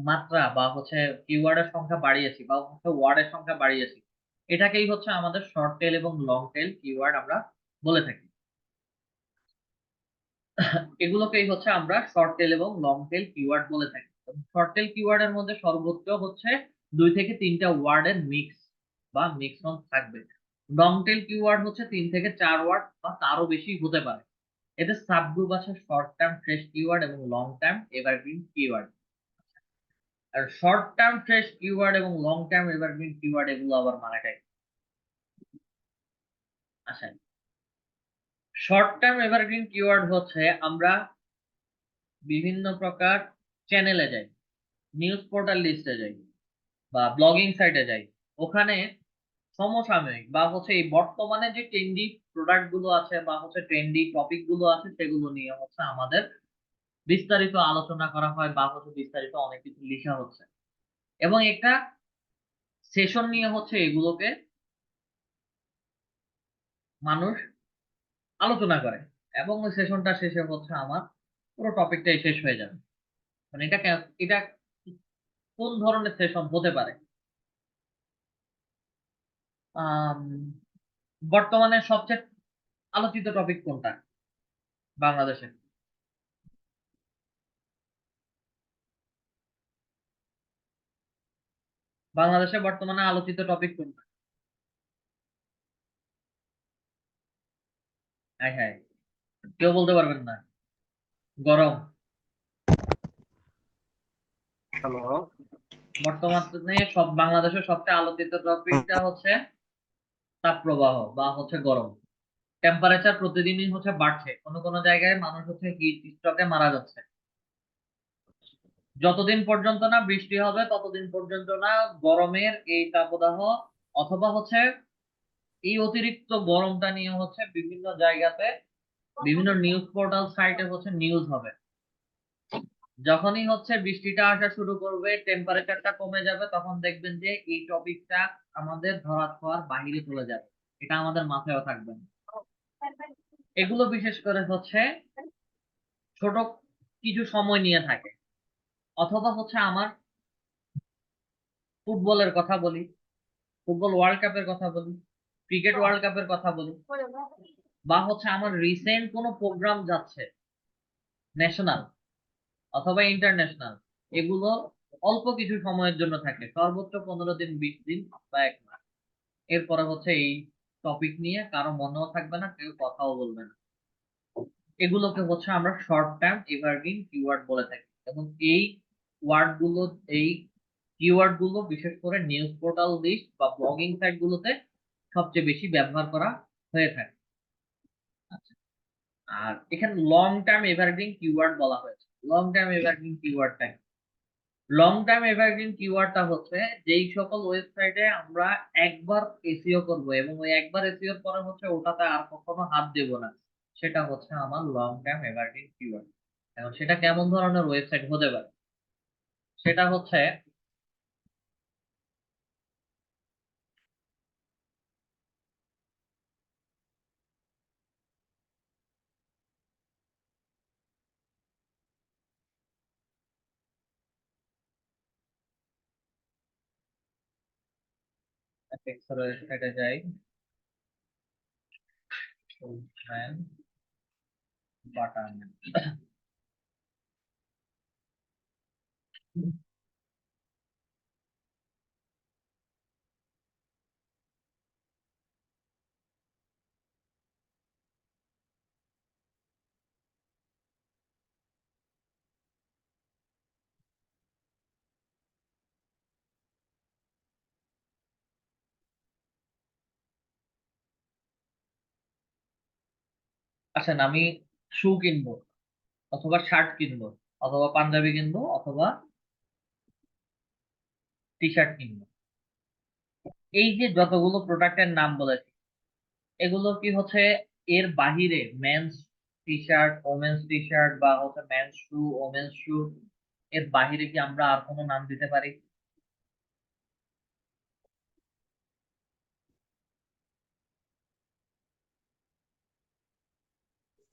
মাত্রা বা হচ্ছে কিওয়ার্ডের সংখ্যা বাড়িয়েছি বা হচ্ছে ওয়ার্ডের সংখ্যা বাড়িয়েছি, এটাকেই হচ্ছে আমাদের শর্ট টেল এবং লং টেল কিওয়ার্ড আমরা বলে থাকি। এগুলোকেই হচ্ছে আমরা শর্ট টেল এবং লং টেল কিওয়ার্ড বলে থাকি। শর্ট টেল কিওয়ার্ডের মধ্যে সর্বোচ্চ হচ্ছে 2 থেকে 3টা ওয়ার্ডের মিক্স বা মিশ্রণ থাকবে। লং টেল কিওয়ার্ড হচ্ছে 3 থেকে 4 ওয়ার্ড বা তারও বেশি হতে পারে। এতে সাবগ্রুপ আছে শর্ট টার্ম ফ্রেশ কিওয়ার্ড এবং লং টার্ম এভারগ্রিন কিওয়ার্ড। আর শর্ট টার্ম ফ্রেশ কিওয়ার্ড এবং লং টার্ম এভারগ্রিন কিওয়ার্ড এগুলো আবার মানেটাই। আচ্ছা, শর্ট টার্ম এভারগ্রিন কিওয়ার্ড হচ্ছে আমরা বিভিন্ন প্রকার চ্যানেলে যাই, নিউজ পোর্টাল লিস্টে যাই বা ব্লগিং সাইটে যাই, ওখানে সমসাময়িক বা হচ্ছে এই বর্তমানে যে ট্রেন্ডি প্রোডাক্ট গুলো আছে বা হচ্ছে ট্রেন্ডি টপিক গুলো আছে সেগুলো নিয়ে হচ্ছে আমাদের বিস্তারিত আলোচনা করা হয় বা হচ্ছে বিস্তারিত অনেক কিছু লেখা হচ্ছে। এবং একটা সেশন নিয়ে হচ্ছে এগুলোকে মানুষ আলোচনা করে, এবং ওই সেশনটা শেষে হচ্ছে আমার পুরো টপিকটাই শেষ হয়ে যাবে। মানে এটা কোন ধরনের সেশন হতে পারে? আম, বর্তমানে সবচেয়ে আলোচিত টপিক কোনটা বাংলাদেশে? বাংলাদেশে বর্তমানে আলোচিত টপিক কোনটা? হ্যাঁ হ্যাঁ, কেউ বলতে পারবেন না? গরম। হ্যালো। বর্তমানে সব বাংলাদেশের সবচেয়ে আলোচিত টপিকটা হচ্ছে তাপপ্রবাহ বা হচ্ছে গরম। টেম্পারেচার প্রতিদিনই হচ্ছে বাড়ছে, কোনো কোনো জায়গায় মানুষ হচ্ছে হিট স্ট্রোকে মারা যাচ্ছে। যতদিন পর্যন্ত না বৃষ্টি হবে ততদিন পর্যন্ত না গরমের এই তাপদাহ, অথবা হচ্ছে এই অতিরিক্ত গরমটা নিয়ে হচ্ছে বিভিন্ন জায়গাতে বিভিন্ন নিউজ পোর্টাল সাইটে হচ্ছে নিউজ হবে। যখনই হচ্ছে বৃষ্টিটা আসা শুরু করবে, টেম্পারেচারটা কমে যাবে, তখন দেখবেন যে এই টপিকটা আমাদের ধরা ছোঁয়ার বাইরে চলে যাবে, এটা আমাদের মাথায়ও থাকবে না। এগুলো বিশেষ করে হচ্ছে ছোট কিছু সময় নিয়ে থাকে, অথবা হচ্ছে আমার ফুটবলের কথা বলি, ফুটবল ওয়ার্ল্ড কাপের কথা বলি, ক্রিকেট ওয়ার্ল্ড কাপের কথা বলি, বা হচ্ছে আমার রিসেন্ট কোনো প্রোগ্রাম যাচ্ছে ন্যাশনাল অথবা ইন্টারন্যাশনাল, এগুলো অল্প কিছু সময়ের জন্য থাকে, সর্বোচ্চ 15 দিন 20 দিন বা 1 মাস। এরপরে হচ্ছে এই টপিক নিয়ে কারো মনেও থাকবে না, কেউ কথাও বলবে না। এগুলোকে হচ্ছে আমরা শর্ট টার্ম এভারগ্রিন কিওয়ার্ড বলে থাকি। এবং এই ওয়ার্ড গুলো, এই কিওয়ার্ড গুলো বিশেষ করে নিউজ পোর্টাল লিস্ট বা ব্লগিং সাইট গুলোতে সবচেয়ে বেশি ব্যবহার করা হয়ে থাকে। আচ্ছা, আর এখানে লং টার্ম এভারগ্রিন কিওয়ার্ড বলা হয়েছে। লং টার্ম এভারগ্রিন কিওয়ার্ডটা, লং টার্ম এভারগ্রিন কিওয়ার্ডটা হচ্ছে যেই সকল ওয়েবসাইটে আমরা একবার এসইও করব এবং ওই একবার এসইও পরে হচ্ছে ওটাতে আর কখনো হাত দেব না, সেটা হচ্ছে আমার লং টার্ম এভারগ্রিন কিওয়ার্ড। এখন সেটা কেমন ধরনের ওয়েবসাইট হতে পারে? সেটা হচ্ছে ওয়েবসাইটে যাই, বাটান, আসেন আমি শু কিনবো, অথবা শার্ট কিনবো, অথবা পাঞ্জাবি কিনবো, অথবা টি শার্ট কিনবো। এই যে যতগুলো প্রোডাক্টের নাম বলেছি, এগুলো কি হচ্ছে এর বাহিরে men's T shirt, women's T shirt, বা হচ্ছে মেন্স শু, ওমেন্স শু, এর বাহিরে কি আমরা আর কোনো নাম দিতে পারি?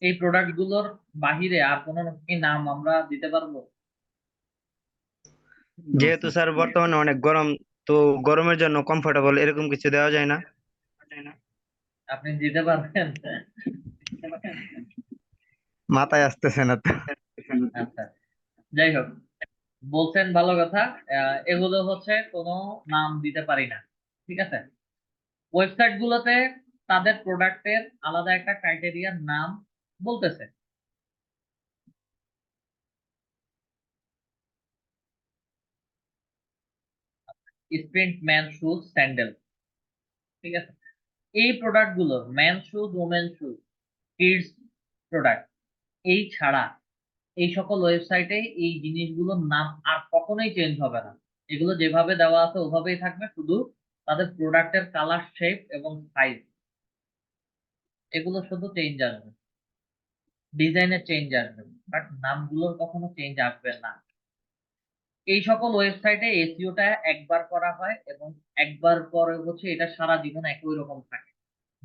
এই প্রোডাক্ট গুলোর বাহিরে আর কোনো কি নাম আমরা দিতে পারবো? যেহেতু স্যার বর্তমানে অনেক গরম, তো গরমের জন্য কমফোর্টেবল এরকম কিছু দেওয়া যায় না? আপনি দিতে পারবেন? মাথায় আসতেছে না তো। আচ্ছা, যাই হোক, বলছেন ভালো কথা। এগুলো হচ্ছে কোনো নাম দিতে পারি না, ঠিক আছে। ওয়েবসাইট গুলোতে তাদের প্রোডাক্টের আলাদা একটা ক্রাইটেরিয়ার নাম বলতেছে। স্প্রিন্ট ম্যান শুজ স্যান্ডেল, ঠিক আছে। এই প্রোডাক্ট গুলো man shoes, women shoes, kids product, এই ছাড়া এই সকল ওয়েবসাইটে এই জিনিসগুলোর নাম আর কখনোই চেঞ্জ হবে না। এগুলো যেভাবে দেওয়া আছে ওভাবেই থাকবে, শুধু তাদের প্রোডাক্টের কালার, শেপ এবং সাইজ, এগুলো শুধু চেঞ্জ আসবে, ডিজাইনের চেঞ্জ আসবে, বাট নামগুলোর কখনো চেঞ্জ আসবে না। এই সকল ওয়েবসাইটে এসইওটা একবার করা হয়, এবং একবার পরে হচ্ছে এটা সারা জীবন একই রকম থাকে,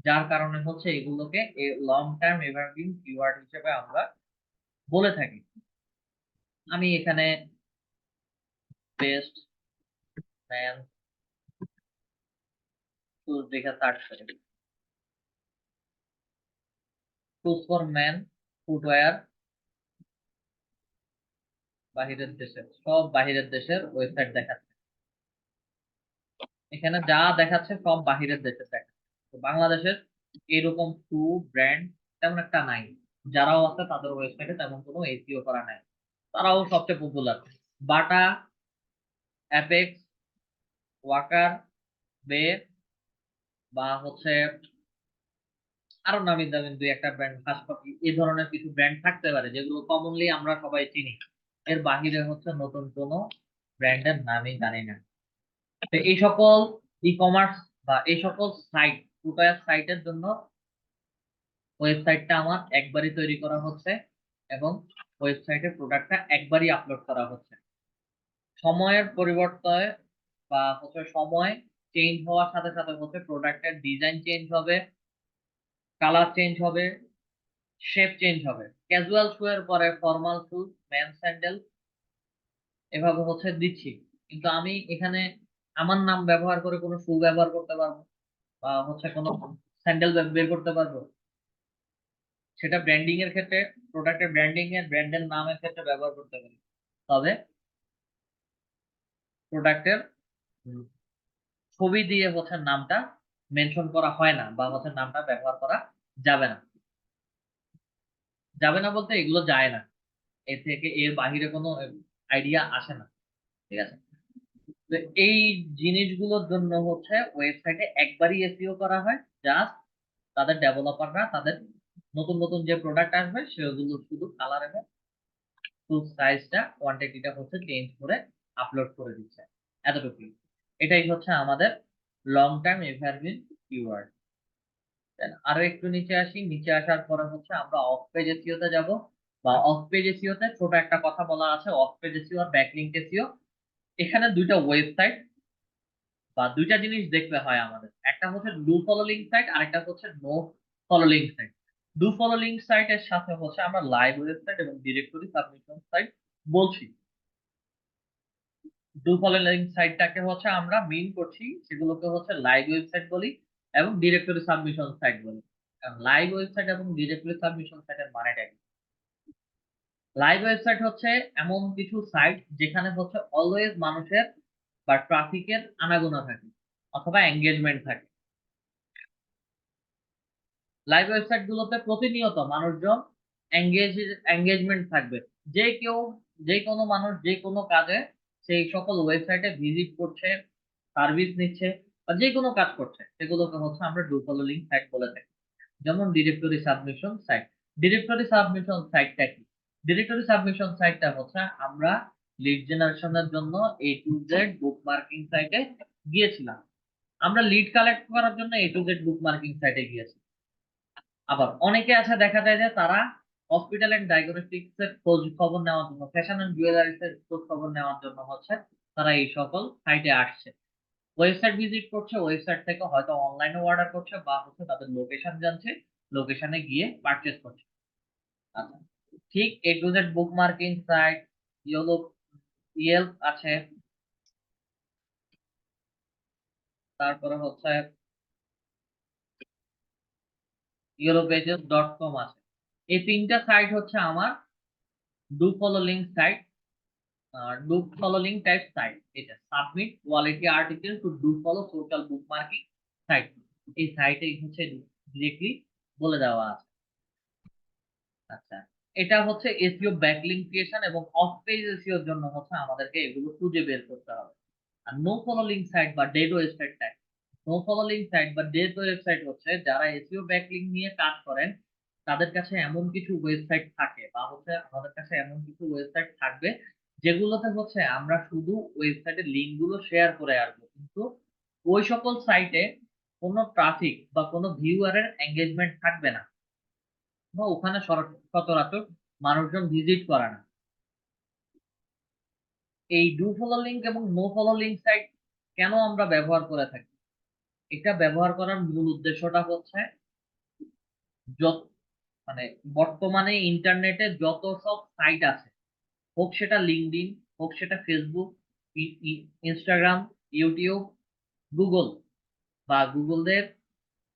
যার কারণে হচ্ছে এগুলোকে লং টার্ম এভারগ্রিন কিওয়ার্ড হিসেবে আমরা বলে থাকি। আমি এখানে বেস্ট ম্যান শুজ দেখে সার্চ করি, শুজ ফর ম্যান ফুটওয়্যার, বাহিরের দেশের সব বাহিরের দেশের ওয়েবসাইট দেখাচ্ছে। এখানে যা দেখাচ্ছে সব বাহিরের দেশের দেখাচ্ছে, তো বাংলাদেশের এরকম শু ব্র্যান্ড তেমন একটা নাই। যারাও আছে তাদের ওয়েবসাইটে তেমন কোনো এসইও করা নাই। তারাও সবচেয়ে পপুলার বাটা, অ্যাপেক্স, ওয়াকার, বে, বা হচ্ছে আরো নামি দামি দুই একটা ব্র্যান্ড, হাসপাতি, এই ধরনের কিছু ব্র্যান্ড থাকতে পারে যেগুলো কমনলি আমরা সবাই চিনি। এর বাহিরে হচ্ছে নতুন কোনো ব্র্যান্ডের নামই জানি না। তো এই সকল ই কমার্স বা এই সকল সাইট, ফুটওয়্যার সাইটের জন্য ওয়েবসাইটটা আমার একবারই তৈরি করা হচ্ছে, এবং ওয়েবসাইটে প্রোডাক্টটা একবারই আপলোড করা হচ্ছে। সময়ের পরিবর্তন বা হচ্ছে সময় চেঞ্জ হওয়ার সাথে সাথে হচ্ছে প্রোডাক্টের ডিজাইন চেঞ্জ হবে, কালার চেঞ্জ হবে, শেপ চেঞ্জ হবে। ক্যাজুয়াল শু এর পরে ফর্মাল শু, ম্যান স্যান্ডেল, এভাবে হচ্ছে দিচ্ছি। কিন্তু আমি এখানে আমার নাম ব্যবহার করে কোনো শু ব্যবহার করতে পারবো, বা হচ্ছে কোনো স্যান্ডেল বের করতে পারবো, সেটা ব্র্যান্ডিং এর ক্ষেত্রে, প্রোডাক্টের ব্র্যান্ডিং এর ব্র্যান্ডের নামের ক্ষেত্রে ব্যবহার করতে পারি। তবে প্রোডাক্টের ছবি দিয়ে হচ্ছে নামটা মেনশন করা হয় না, বা হচ্ছে নামটা ব্যবহার করা যাবে না। যাবে না বলতে এগুলো যায় না, এর থেকে এর বাহিরে কোনো আইডিয়া আসে না, ঠিক আছে। তো এই জিনিসগুলোর জন্য হচ্ছে ওয়েবসাইটে একবারই এসইও করা হয়, জাস্ট তাদের ডেভেলপাররা তাদের নতুন নতুন যে প্রোডাক্ট আসবে সেগুলো শুধু কালার এবং ফুল সাইজটা, কোয়ান্টিটিটা হচ্ছে চেঞ্জ করে আপলোড করে দিচ্ছে, এতটুকুই। এটাই হচ্ছে আমাদের লং টার্ম এভারগ্রিন কিওয়ার্ড। আরো একটু নিচে আসি, নিচে আসার পরে হচ্ছে আমরা অফ পেজ এসইও তে যাব, বা অফ পেজ এসইও তে ছোট একটা কথা বলা আছে, অফ পেজ এসইও আর ব্যাকলিংক এসইও। এখানে দুইটা ওয়েবসাইট বা দুইটা জিনিস দেখতে হয় আমাদের, একটা হচ্ছে ডু ফলো লিঙ্ক সাইট, আরেকটা হচ্ছে no follow link site. Do follow link সাইটের সাথে হচ্ছে আমরা লাইভ ওয়েবসাইট এবং ডিরেক্টরি সাবমিশন সাইট বলছি। ডু ফলো লিঙ্ক সাইটটাকে হচ্ছে আমরা মিন করছি, সেগুলোকে হচ্ছে লাইভ ওয়েবসাইট বলি এবং ডিরেক্টরি সাবমিশন সাইট বলি। লাইভ ওয়েবসাইট এবং ডিরেক্টরি সাবমিশন সাইটের মানেটা কি? লাইভ ওয়েবসাইট হচ্ছে এমন কিছু সাইট যেখানে হচ্ছে অলওয়েজ মানুষের বা ট্রাফিকের আনাগোনা থাকে, অথবা এঙ্গেজমেন্ট থাকে। লাইভ ওয়েবসাইট গুলোতে প্রতিনিয়ত মানুষজন এঙ্গেজমেন্ট থাকবে। যে কেউ, যে কোনো মানুষ যে কোনো কাজে সেই সকল ওয়েবসাইটে ভিজিট করছে, সার্ভিস নিচ্ছে, বা যে কোনো কাজ করছে, সেগুলোকে হচ্ছে আমরা ডু ফলো লিঙ্ক সাইট বলে থাকি। যেমন directory submission site, directory submission সাইটটা কি? ডিরেক্টরি সাবমিশন সাইটটা হচ্ছে আমরা লিড জেনারেশনের জন্য A to Z বুকমার্কিং সাইটে গিয়েছিলাম। আমরা লিড কালেক্ট করার জন্য A to Z বুকমার্কিং সাইটে গিয়েছি। আবার অনেকে আছে দেখা যায় যে তারা হসপিটাল এন্ড ডায়াগনস্টিক্স এর খোঁজ খবর নেওয়ার জন্য, ফ্যাশন এন্ড জুয়েলারিস এর খোঁজ খবর নেওয়ার জন্য হচ্ছে তারা এই সকল সাইটে আসছে, ওয়েবসাইট ভিজিট করছে, ওয়েবসাইট থেকে হয়তো অনলাইনে অর্ডার করছে বা হচ্ছে তাদের লোকেশন জানছে, লোকেশনে গিয়ে পারচেজ করছে। আচ্ছা, ঠিক A to Z bookmarking site, yellow, Yelp আছে, তারপরে হচ্ছে yellowpages.com আছে। এই তিনটা সাইট হচ্ছে আমার do follow link site, do follow link type site. এটা submit quality article to do follow social bookmarking site. এই সাইটে হচ্ছে ডিরেক্টলি বলে দেওয়া আছে। আচ্ছা, এটা হচ্ছে এসইও ব্যাকলিংক ক্রিয়েশন এবং অফ পেজ এসইও এর জন্য হচ্ছে আমাদেরকে এগুলো খুঁজে বের করতে হবে। আর নো ফলো লিঙ্ক সাইট বা dead website type, no follow link site বা ডেড ওয়েবসাইট হচ্ছে যারা এসইও ব্যাকলিংক নিয়ে কাজ করেন তাদের কাছে এমন কিছু ওয়েবসাইট থাকে বা হচ্ছে আমাদের কাছে এমন কিছু ওয়েবসাইট থাকবে যেগুলোতে হচ্ছে আমরা শুধু ওয়েবসাইটের লিঙ্ক গুলো শেয়ার করে আসবো, কিন্তু ওই সকল সাইটে কোনো ট্রাফিক বা কোনো ভিউয়ারের এঙ্গেজমেন্ট থাকবে না, বা ওখানে সচরাচর মানুষজন ভিজিট করে না। এই ডু ফলো লিঙ্ক এবং নো ফলো লিঙ্ক সাইট কেন আমরা ব্যবহার করে থাকি? এটা ব্যবহার করার মূল উদ্দেশ্যটা হচ্ছে যত মানে বর্তমানে ইন্টারনেটে যত সব সাইট আছে, হোক সেটা লিঙ্কডইন, হোক সেটা ফেসবুক, ইনস্টাগ্রাম, ইউটিউব, গুগল বা গুগলদের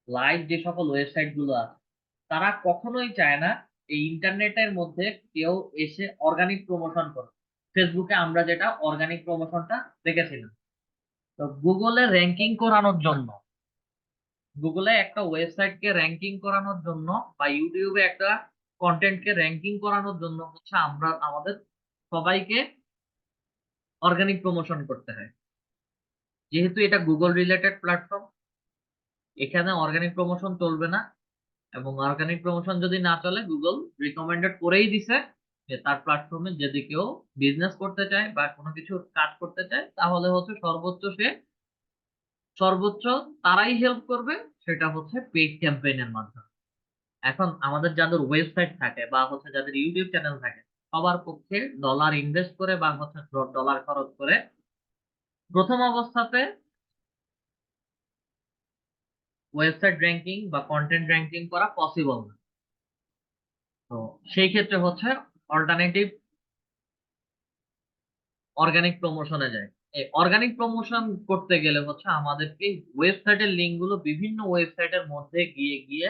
লাইভ যে সকল ওয়েবসাইট গুলো আছে, তারা কখনোই চায় না এই ইন্টারনেটের মধ্যে কেউ এসে অর্গানিক প্রমোশন করে। ফেসবুকে আমরা যেটা অর্গানিক প্রমোশনটা দেখেছিলাম, তো গুগলে র্যাঙ্কিং করানোর জন্য, গুগলে একটা ওয়েবসাইটকে র্যাঙ্কিং করানোর জন্য বা ইউটিউবে একটা কন্টেন্টকে র্যাঙ্কিং করানোর জন্য হচ্ছে আমরা আমাদের সবাইকে অর্গানিক প্রমোশন করতে হয়। যেহেতু এটা গুগল রিলেটেড প্ল্যাটফর্ম, এখানে অর্গানিক প্রমোশন চলবে না, এবং অর্গানিক প্রমোশন যদি না চলে গুগল রিকমেন্ডেড করেই দিছে যে তার প্ল্যাটফর্মে যদি কেউ বিজনেস করতে চায় বা কোনো কিছু কাজ করতে চায় তাহলে হচ্ছে সর্বোচ্চ তারাই হেল্প করবে, সেটা হচ্ছে পেইড ক্যাম্পেইনের মাধ্যমে। এখন আমাদের যাদের ওয়েবসাইট থাকে বা হচ্ছে যাদের ইউটিউব চ্যানেল থাকে, সবার পক্ষে ডলার ইনভেস্ট করে বা হচ্ছে ডলার খরচ করে প্রথম অবস্থাতে ওয়েবসাইট র্যাঙ্কিং বা কন্টেন্ট র্যাঙ্কিং করা পসিবল না। তো সেই ক্ষেত্রে হচ্ছে অল্টারনেটিভ অর্গানিক প্রমোশনে যায়। এই অর্গানিক প্রমোশন করতে গেলে হচ্ছে আমাদেরকে ওয়েবসাইটের লিঙ্ক গুলো বিভিন্ন ওয়েবসাইটের মধ্যে গিয়ে গিয়ে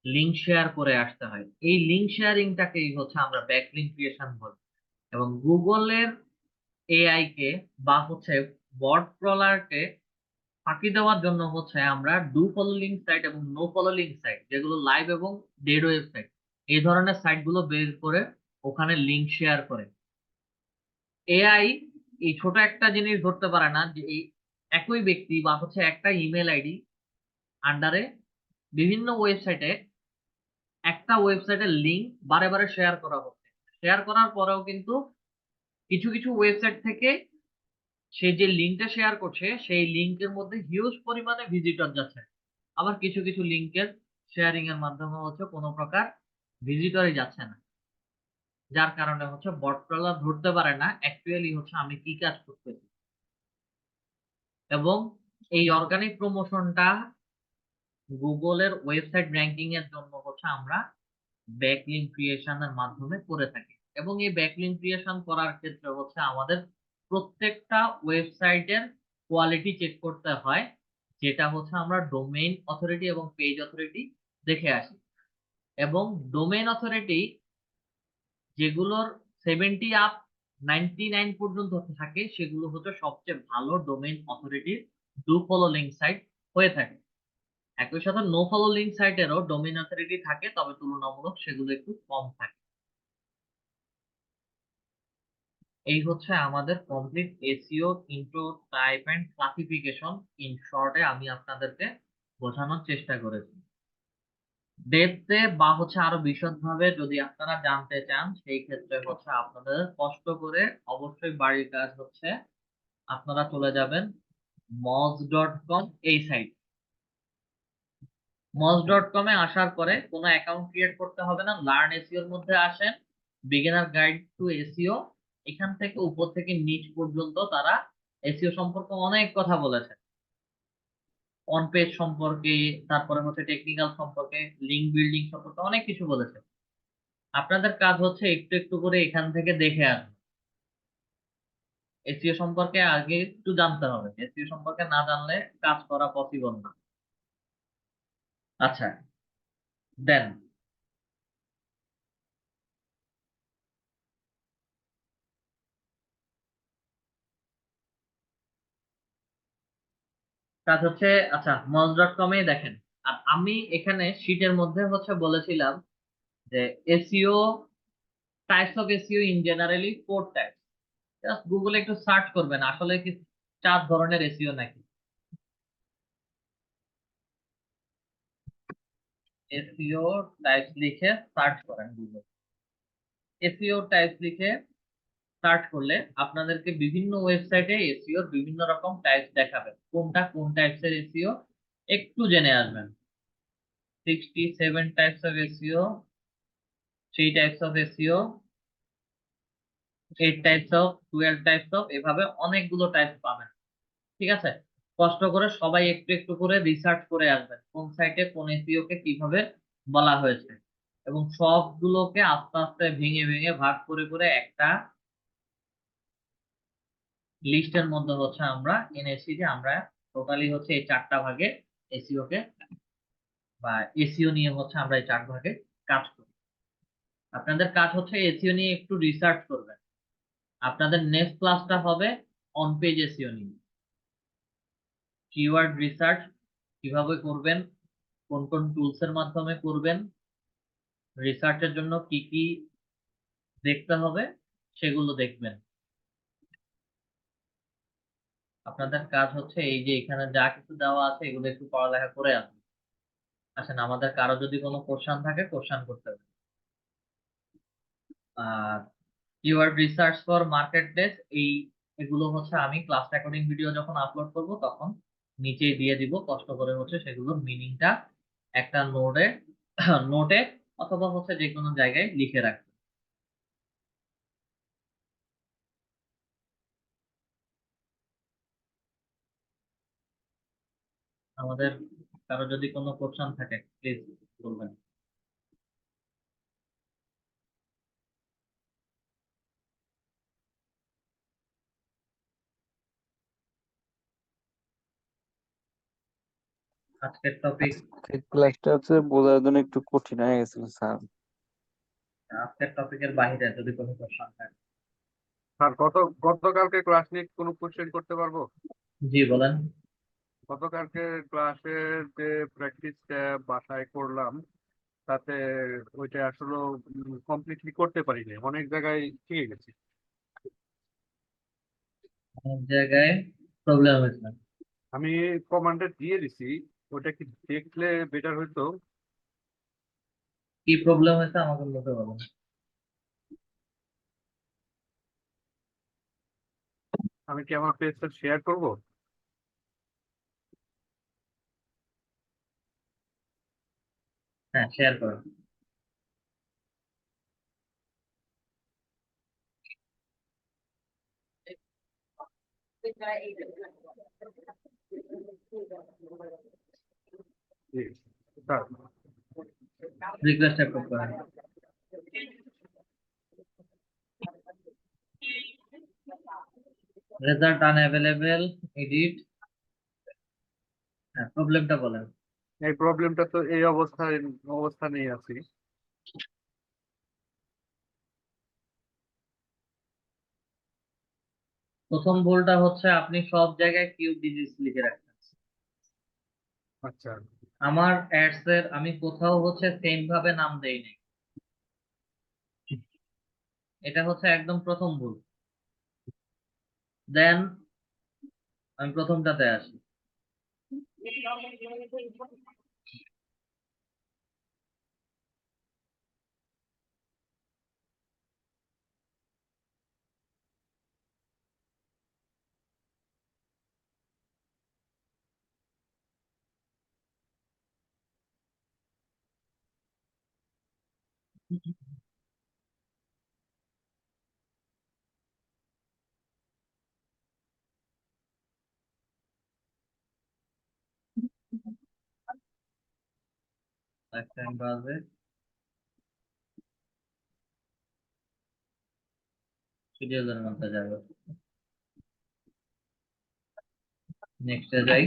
লিঙ্ক শেয়ার করে আসতে হয়। এই লিঙ্ক শেয়ারিংটাকেই হচ্ছে আমরা ব্যাকলিঙ্ক ক্রিয়েশন বলি। এবং গুগলের এআই কে বা হচ্ছে বট ক্রলারকে ফাঁকি দেওয়ার জন্য হচ্ছে আমরা ডু ফলো লিঙ্ক সাইট এবং নো ফলো লিঙ্ক সাইট, যেগুলো লাইভ এবং ডেড ওয়েবসাইট, এই ধরনের সাইট গুলো বের করে ওখানে লিঙ্ক শেয়ার করে। এআই এই ছোট একটা জিনিস ধরতে পারে না যে এই একই ব্যক্তি বা হচ্ছে একটা ইমেল আইডি আন্ডারে বিভিন্ন ওয়েবসাইটে একটা ওয়েবসাইটের লিঙ্ক বারে বারে শেয়ার করা হচ্ছে। শেয়ার করার পরেও কিন্তু কিছু কিছু ওয়েবসাইট থেকে সে যে লিঙ্কটা শেয়ার করছে সেই লিঙ্কের মধ্যে হিউজ পরিমাণে ভিজিটর যাচ্ছে, আবার কিছু কিছু লিঙ্কের শেয়ারিং এর মাধ্যমে হচ্ছে কোনো প্রকার ভিজিটরই যাচ্ছে না, যার কারণে হচ্ছে বট ক্রলার ধরতে পারে না অ্যাকচুয়ালি হচ্ছে আমি কি কাজ করতেছি। এবং এই অর্গানিক প্রমোশনটা গুগলের ওয়েবসাইট র্যাঙ্কিং এর জন্য হচ্ছে আমরা ব্যাকলিঙ্ক ক্রিয়েশনের মাধ্যমে করে থাকি। এবং এই ব্যাকলিঙ্ক ক্রিয়েশন করার ক্ষেত্রে হচ্ছে আমাদের প্রত্যেকটা ওয়েবসাইটের কোয়ালিটি চেক করতে হয়, যেটা হচ্ছে আমরা ডোমেইন অথরিটি এবং পেজ অথরিটি দেখে আসি। এবং ডোমেইন অথরিটি যেগুলোর 70 আপ 99 পর্যন্ত থাকে সেগুলো হচ্ছে সবচেয়ে ভালো ডোমেইন অথরিটির ডু ফলো লিঙ্ক সাইট হয়ে থাকে। একই সাথে নো ফলো লিঙ্ক সাইটেরও ডোমেইন অথরিটি থাকে, তবে তুলনামূলক সেগুলো একটু কম থাকে। এই হচ্ছে আমাদের complete SEO intro, type and classification. In শর্টে আমি আপনাদেরকে বোঝানোর চেষ্টা করেছি। ডেপথে বা হচ্ছে আরো বিশদভাবে যদি আপনারা জানতে চান, সেই ক্ষেত্রে হচ্ছে আপনাদের কষ্ট করে অবশ্যই বাড়ির কাজ হচ্ছে আপনারা চলে যাবেন moz.com এই সাইট। moz.com এ আসার পরে কোনো অ্যাকাউন্ট ক্রিয়েট করতে হবে না, লার্ন এসইও এর মধ্যে আসেন, বিগিনার গাইড টু এসইও। এখান থেকে উপর থেকে নিচ পর্যন্ত তারা এসইও সম্পর্কে অনেক কথা বলেছে, অন পেজ সম্পর্কে, তারপরে হচ্ছে টেকনিক্যাল সম্পর্কে, লিঙ্ক বিল্ডিং সম্পর্কে অনেক কিছু বলেছে। আপনাদের কাজ হচ্ছে একটু একটু করে এখান থেকে দেখে আসবেন। এসইও সম্পর্কে আগে একটু জানতে হবে, এসইও সম্পর্কে না জানলে কাজ করা পসিবল না। আচ্ছা, দেন কাজ হচ্ছে, আচ্ছা মজ.কম এ দেখেন। আর আমি এখানে শীটের মধ্যে হচ্ছে বলেছিলাম যে SEO, types of SEO in generally 4 types. Just গুগলে একটু সার্চ করবেন আসলে কি 4 ধরনের এসইও নাকি। এসইও টাইপস লিখে সার্চ করেন গুগল। এসইও টাইপস লিখে সার্চ করলে আপনাদেরকে বিভিন্ন ওয়েবসাইটে এসইও বিভিন্ন রকম টাইপস দেখাবে, কোনটা কোন টাইপসের এসইও একটু জেনে আসবেন। 67 types of SEO, 3 types of SEO, 8 types of, 12 types of, এভাবে অনেকগুলো টাইপস পাবেন। ঠিক আছে, কষ্ট করে সবাই একটু একটু করে রিসার্চ করে আসবেন কোন সাইটে কোন এসইও কে কিভাবে বলা হয়েছে, এবং সবগুলোকে আস্তে আস্তে ভেঙে ভেঙে ভাগ করে করে একটা লিস্টের মধ্যে হচ্ছে আমরা এনেছি যে আমরা টোটালি হচ্ছে এই 4টা ভাগে এসইও কে, বা এসইও নিয়ে হচ্ছে আমরা এই 4 ভাগে কাজ করি। আপনাদের কাজ হচ্ছে এসইও নিয়ে একটু রিসার্চ করবেন। আপনাদের নেক্সট ক্লাসটা হবে অন পেজ এসইও নিয়ে, কিওয়ার্ড রিসার্চ কিভাবে করবেন, কোন কোন টুলস এর মাধ্যমে করবেন, রিসার্চের জন্য কি কি দেখতে হবে সেগুলো দেখবেন। আপনাদের কাজ হচ্ছে এই যে এখানে যা কিছু দেওয়া আছে এগুলো একটু পড়ালেখা করে আসবেন। আসেন, আমাদের কারো যদি কোনো কোশ্চেন থাকে কোশ্চেন করতে হবে। আর keyword research for marketplace, এগুলো হচ্ছে আমি ক্লাস রেকর্ডিং ভিডিও যখন আপলোড করব তখন নিচে দিয়ে দিব, কষ্ট করে হচ্ছে সেগুলোর মিনিংটা একটা নোটে নোটে অথবা হচ্ছে যে কোনো জায়গায় লিখে রাখবেন। আমাদের কারো যদি কোনো কোশ্চেন থাকে প্লিজ বলবেন। আজকের টপিক, আজকের ক্লাসটা হচ্ছে বোঝার জন্য একটু কঠিন হয়ে গেছিল স্যার। আজকের টপিকের বাইরে যদি কোনো কোশ্চেন থাকে। স্যার গতকালকে ক্লাস নিয়ে কোনো কোশ্চেন করতে পারবো? জি বলেন। গতকালকে ক্লাসের যে প্র্যাকটিসটা বাসায় করলাম, তাতে ওইটা আসলে কমপ্লিটলি করতে পারিনি, অনেক জায়গায় শিখে গেছি। অনেক জায়গায় প্রবলেম হয়েছে। আমি কমান্ডে দিয়ে দিছি, ওটা কি দেখলে বেটার হইতো? কি প্রবলেম হয়েছে আমাকে বলতে বলুন। আমি কি আমার পেজটা শেয়ার করব? হ্যাঁ, শেয়ার করুন। জি স্যার। রিকোয়েস্ট অ্যাপ্রুভ করেন। Result unavailable, edit. হ্যাঁ, প্রবলেমটা বলেন। এই প্রবলেমটা তো এই অবস্থানেই আছি। প্রথম ভুলটা হচ্ছে আপনি সব জায়গায় কিউ ডিজিটস লিখে রাখছেন। আচ্ছা। আমার অ্যাডস এর আমি কোথাও হচ্ছে সেম ভাবে নাম দেই নাই, এটা হচ্ছে একদম প্রথম ভুল। দেন আমি প্রথমটাতে আসি। লাইফ টাইম বাজেট শিডিউলের মধ্যে যাবে। নেক্সটে যাই।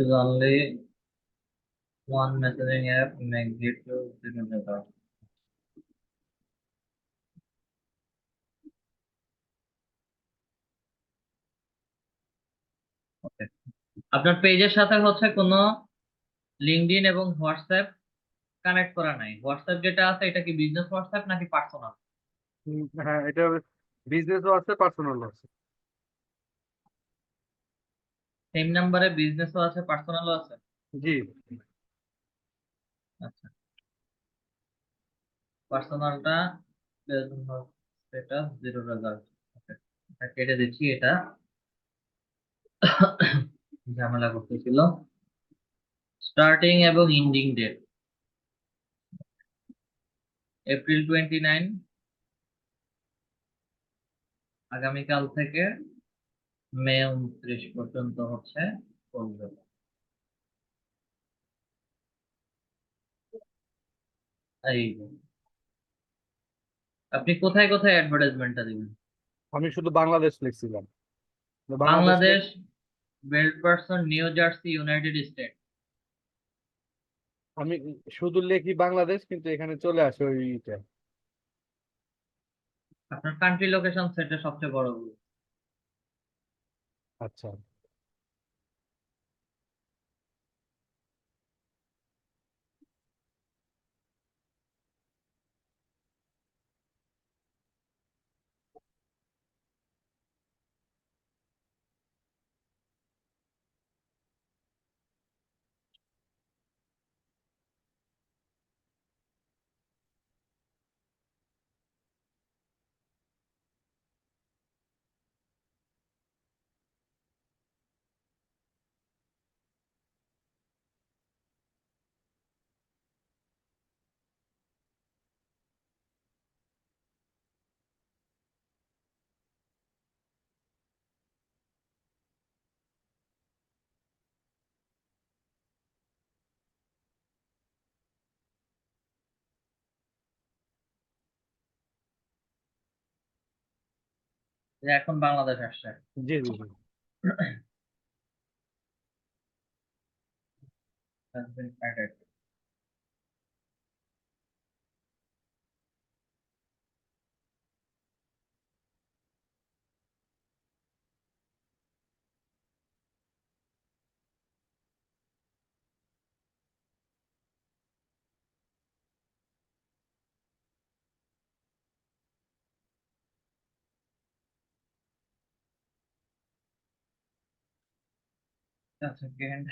Is only one messaging app makes it to signature. Okay. আপনার পেজের সাথে হচ্ছে কোনো লিঙ্কডইন এবং হোয়াটসঅ্যাপ কানেক্ট করা নাই। হোয়াটসঅ্যাপ যেটা আছে এটা কি বিজনেস হোয়াটসঅ্যাপ নাকি পার্সোনাল? হ্যাঁ, এটা বিজনেসও আছে, পার্সোনালও আছে। সেম নাম্বারে বিজনেসও আছে পার্সোনালও আছে। জি। আচ্ছা, পার্সোনালটা স্ট্যাটাস জিরো রেজাল্ট। এটা কেটে দিচ্ছি, এটা ঝামেলা করতেছিল। স্টার্টিং এবং এন্ডিং ডেট এপ্রিল 29, আগামীকাল থেকে মে 29 পর্যন্ত হচ্ছে চলবে। এই যে। আপনি কোথায় কোথায় অ্যাডভার্টাইজমেন্টটা দিবেন? আমি শুধু বাংলাদেশ লিখছিলাম, Bangladesh Bangladesh, belt person, New Jersey, United State. আমি শুধু লেখি বাংলাদেশ, কিন্তু এখানে চলে আসে ওইটা। আপনার কান্ট্রি লোকেশন সেটে সবচেয়ে বড় ভুল। আচ্ছা। যে এখন বাংলাদেশ আসছে। জি জি জি। Has been added. Just a second.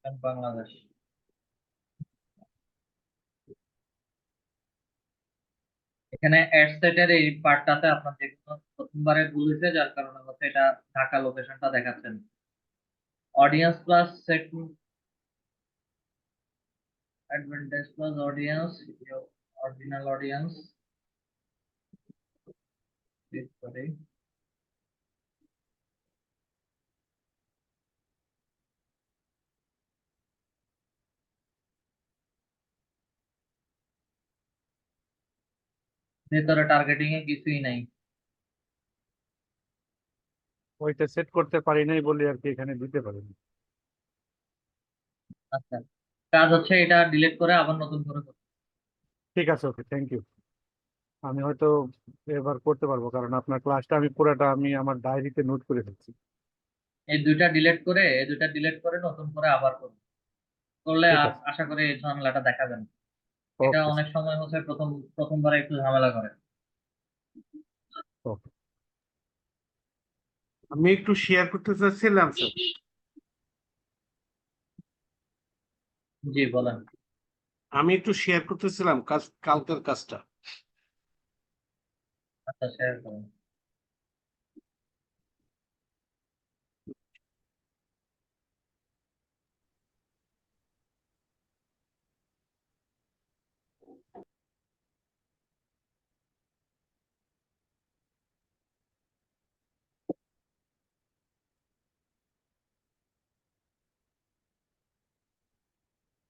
And Bangladesh. এখানে অ্যাড সেটের এই পার্টটাতে আপনার যে প্রথমবারে ভুল হয়েছে, যার কারণে হচ্ছে এটা ঢাকা লোকেশনটা দেখাচ্ছেন। Audience plus set advantage plus audience, original audience click করে ভেতরে টার্গেটিং এ কিছুই নাই। ওইটা সেট করতে পারি নাই বলে আর কি এখানে দিতে পারিনি। আচ্ছা, কাজ হচ্ছে এটা ডিলিট করে আবার নতুন করে করতে। ঠিক আছে, ওকে, থ্যাংক ইউ। আমি হয়তো এবার করতে পারবো, কারণ আপনার ক্লাসটা আমি পুরোটা আমি আমার ডায়েরিতে নোট করে ফেলছি। এই দুইটা ডিলিট করে নতুন করে আবার করবে, করলে ঠিক আর আছে, আশা করি এই ঝামেলাটা দেখা যাবে না। এটা ওকে অনেক সময় হচ্ছে প্রথমবার একটু ঝামেলা করে। ওকে। আমি একটু শেয়ার করতে চাচ্ছিলাম স্যার। জি বলেন। আমি একটু শেয়ার করতেছিলাম কালকের কাজটা। আচ্ছা, শেয়ার করুন।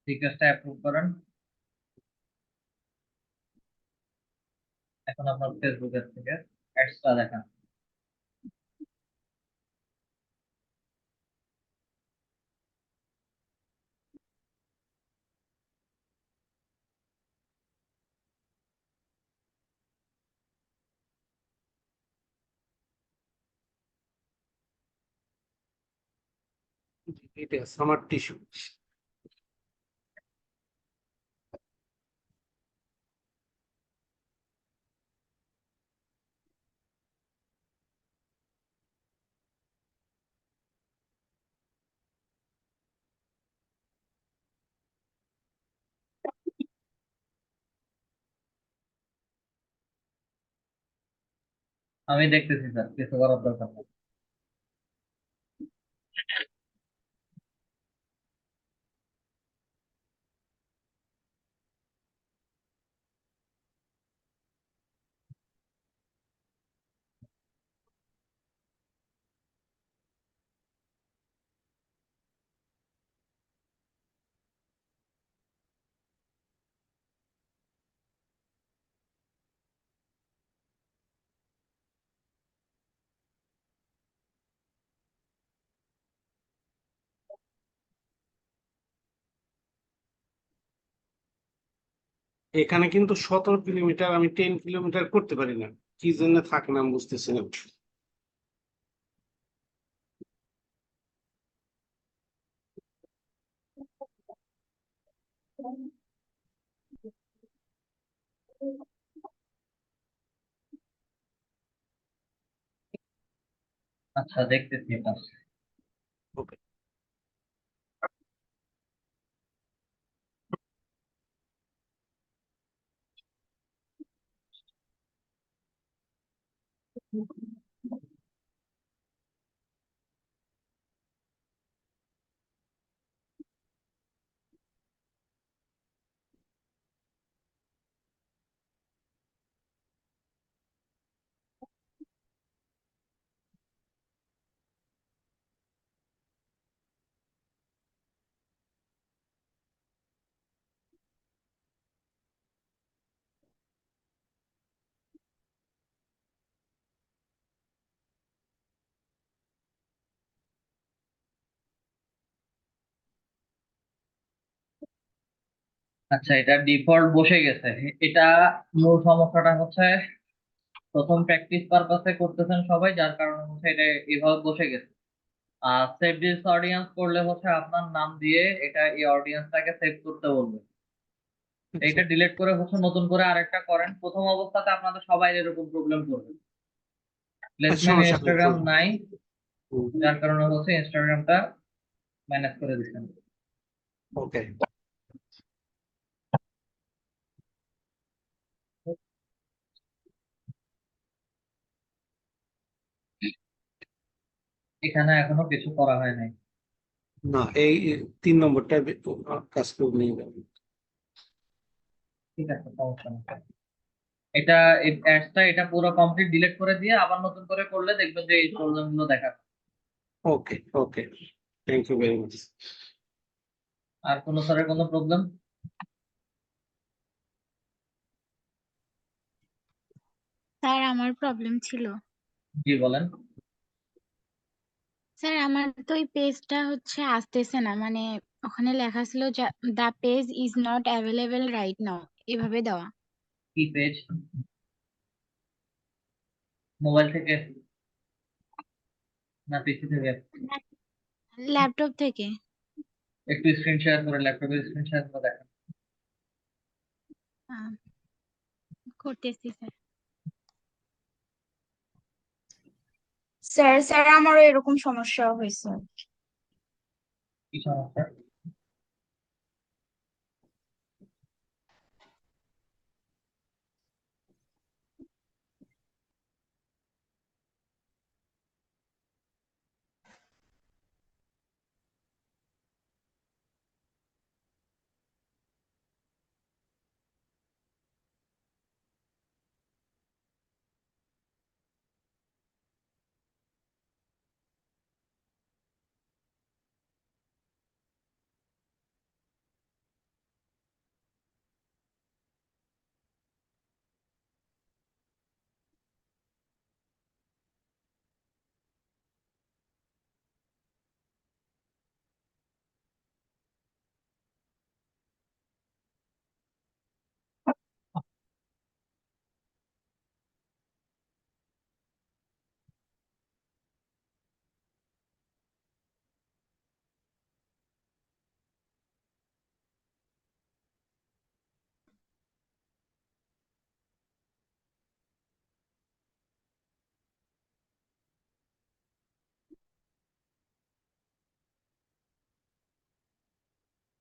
রিকোয়েস্টটা অ্যাপ্রুভ করেন। এখন আপনার ফেসবুকের থেকে অ্যাডসটা দেখান। এটা সামার টিস্যু। আমি দেখতেছি স্যার, কিছু করার দরকার নেই। এখানে কিন্তু 17 কিলোমিটার, আমি 10 কিলোমিটার করতে পারি না। কি জন্য থাকে না আমি বুঝতেছি না। আচ্ছা, দেখতেছি এটা। ওকে। আচ্ছা, এটা ডিফল্ট বসে গেছে। এটা মূল সমস্যাটা হচ্ছে প্রথম প্র্যাকটিস পারপাসে করতেছেন সবাই, যার কারণে হচ্ছে এটা এভাবে বসে গেছে। আর সেভ দিস অডিয়েন্স করলে হচ্ছে আপনার নাম দিয়ে এটা এই অডিয়েন্সটাকে সেভ করতে বলবে। আচ্ছা, এইটা ডিলিট করে হচ্ছে নতুন করে আরেকটা করেন। প্রথম অবস্থাতে আপনাদের সবাই এরকম প্রবলেম করবে। প্লেসমেন্ট সমস্যা নেই। ইনস্টাগ্রাম নাই, হুম, যার কারণে হচ্ছে ইনস্টাগ্রামটা ম্যানেজ করে দিচ্ছেন। ওকে। এখানে এখনো কিছু করা হয় নাই। না, এই 3 নম্বরটা কাজ করে নিয়ে যাবে। ঠিক আছে, সমস্যা নেই। এটা এই অ্যাডসটা এটা পুরো কমপ্লিট ডিলিট করে দিয়ে আবার নতুন করে করলে দেখবেন যে এই প্রবলেম গুলো দেখা যাবে। ওকে, ওকে, থ্যাংক ইউ ভেরি মাচ। আর কোনো স্যারের কোনো প্রবলেম? স্যার আমার প্রবলেম ছিল। জি বলেন। স্যার আমার তো ওই পেজটা হচ্ছে আসতেছে না, মানে ওখানে লেখা ছিল the page is not available right now, এভাবে দেওয়া। কি পেজ? মোবাইল থেকে না পিসি থেকে? ল্যাপটপ থেকে। একটু স্ক্রিন শেয়ার করে, ল্যাপটপের স্ক্রিন শেয়ার করে দেখেন। আহ, করতেছি স্যার। স্যার স্যার আমারও এরকম সমস্যা হয়েছে। কি সমস্যা?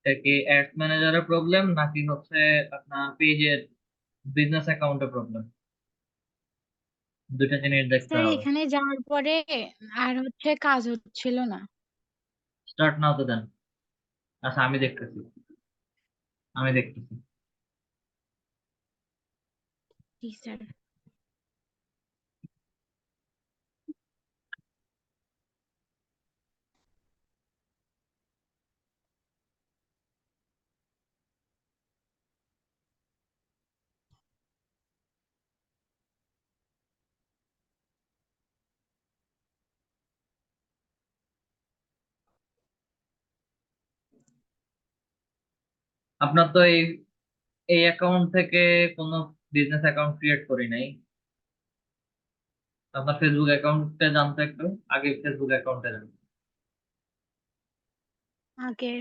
এটা কি অ্যাডস ম্যানেজারের প্রবলেম নাকি হচ্ছে আপনার পেজের বিজনেস অ্যাকাউন্টের প্রবলেম? দুইটা জিনিস দেখতে স্যার হবে। এখানে যাওয়ার পরে আর হচ্ছে কাজ হচ্ছিল না। স্টার্ট নাও তো দেন। আচ্ছা, আমি দেখতেছি, আমি দেখতেছি। জি স্যার। আপনার তো এই এই অ্যাকাউন্ট থেকে কোনো বিজনেস অ্যাকাউন্ট ক্রিয়েট করি নাই। আপনার ফেসবুক অ্যাকাউন্টে জানতো একটু, আগে ফেসবুক অ্যাকাউন্টে যান। আগে